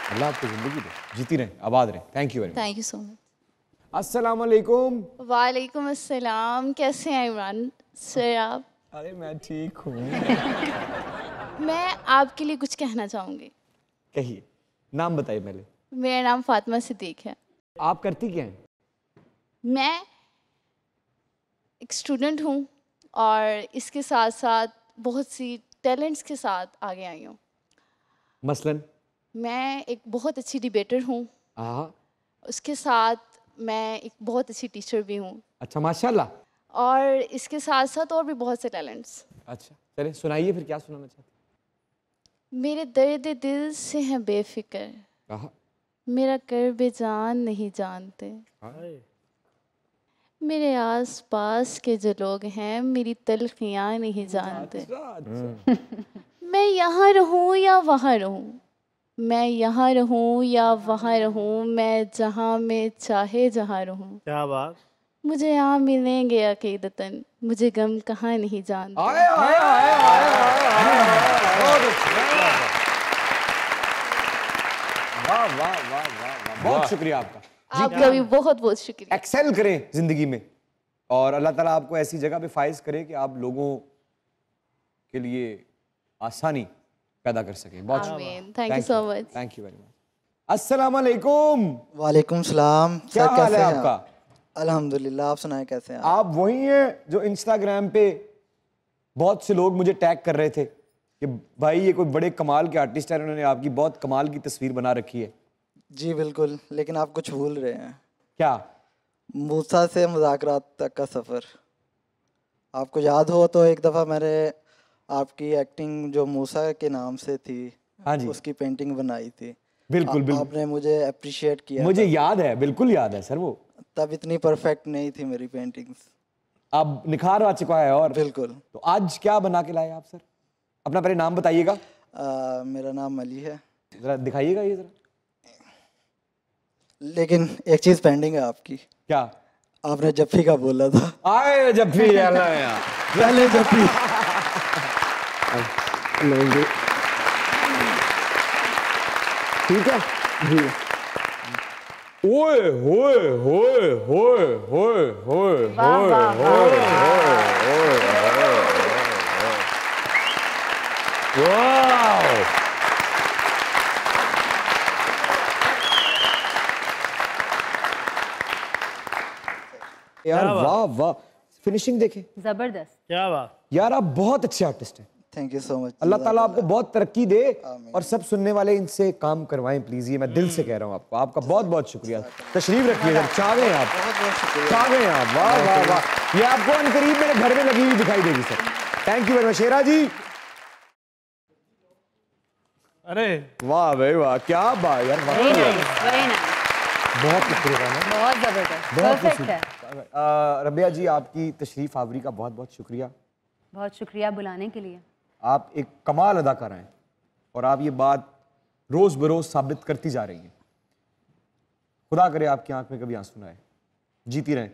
अल्लाह आपको जिंदगी दे, जीती रहे, आबाद रहे। Thank you very much. Thank you so much. अस्सलाम वालेकुम। वालेकुम अस्सलाम। कैसे हैं इमरान सर आप? अरे मैं ठीक हूँ। मैं आपके लिए कुछ कहना चाहूँगी। कहिए, नाम बताइए पहले। मेरा नाम फातिमा सिद्दीक है। आप करती क्या हैं? मैं एक स्टूडेंट हूँ और इसके साथ साथ बहुत सी टैलेंट्स के साथ आगे आई हूँ। मसलन? मैं एक बहुत अच्छी डिबेटर हूँ, उसके साथ मैं एक बहुत अच्छी टीचर भी हूँ। अच्छा, माशाल्लाह। और इसके साथ साथ और भी बहुत से टैलेंट्स। अच्छा, चलिए सुनाइए फिर, क्या सुनाना चाहते हैं? मेरे दर्द दिल से हैं बेफिक्र, मेरा कर्ब जान नहीं जानते, मेरे आस पास के जो लोग हैं मेरी तलखियाँ नहीं जानते। मैं यहाँ रहूँ या वहाँ रहूँ, मैं यहाँ रहूँ या वहाँ रहूँ, मैं जहाँ में चाहे जहाँ रहूँ। क्या बात। मुझे यहाँ मिलेंगे अकीदतन, मुझे गम कहाँ नहीं जानते। वाह वाह वाह वाह, बहुत शुक्रिया आपका। आपका भी बहुत बहुत शुक्रिया। एक्सेल करें जिंदगी में और अल्लाह ताला आपको ऐसी जगह पे फाइज करे कि आप लोगों के लिए आसानी पैदा कर सकें। बहुत आमीन। Thank you so much. Thank you very much. अस्सलाम वालेकुम। वालेकुम सलाम। क्या सर, हाल कैसे है हैं आपका? आप? अल्हम्दुलिल्लाह, आप सुनाएं कैसे हैं आप वही हैं जो इंस्टाग्राम पे बहुत से लोग मुझे टैग कर रहे थे कि भाई ये कोई बड़े कमाल के आर्टिस्ट हैं, उन्होंने आपकी बहुत कमाल की तस्वीर बना रखी है। जी बिल्कुल, लेकिन आप कुछ भूल रहे हैं। क्या? मूसा से मुज़ाकरात तक का सफ़र। आपको याद हो तो एक दफ़ा मैंने आपकी एक्टिंग जो मूसा के नाम से थी, हाँ जी, उसकी पेंटिंग बनाई थी। बिल्कुल बिल्कुल। आपने मुझे अप्रिशिएट किया। मुझे याद है, बिल्कुल याद है सर। वो तब इतनी परफेक्ट नहीं थी मेरी पेंटिंग्स। अब निखार आ चुका है। और बिल्कुल। तो आज क्या बना के लाए आप सर? अपना पहले नाम बताइएगा। मेरा नाम अली है। जरा दिखाइएगा ये जरा। लेकिन एक चीज़ पेंडिंग है आपकी। क्या? आपने जप्फी का बोला था। आए जप्फी पहले जप्फी। ठीक है जी। ओए होए होए होए होए होए होए वाओ। यार वाह वाह, फिनिशिंग देखें, जबरदस्त। क्या बात यार, आप बहुत अच्छे आर्टिस्ट हैं। Thank you so much. Allah ताला आपको बहुत तरक्की दे और सब सुनने वाले इनसे काम करवाएं प्लीज। ये मैं दिल से कह रहा हूँ आपको। आपका बहुत बहुत शुक्रिया। तशरीफ रखिए, चाह गए आप, चाह गए आप। वाह वाह वाह। ये आपको अनकरीब मेरे घर में लगी हुई दिखाई देगी sir. Thank you very much Shera ji. अरे वाह भाई वाह, क्या बात यार, बहुत शुक्रिया, बहुत जबरदस्त, परफेक्ट है। रबिया जी, आपकी तशरीफ आवरी का बहुत बहुत शुक्रिया। बहुत शुक्रिया बुलाने के लिए। आप एक कमाल अदाकार हैं और आप ये बात रोज बरोज साबित करती जा रही हैं। खुदा करे आपकी आंख में कभी आंसू ना आए। जीती रहें।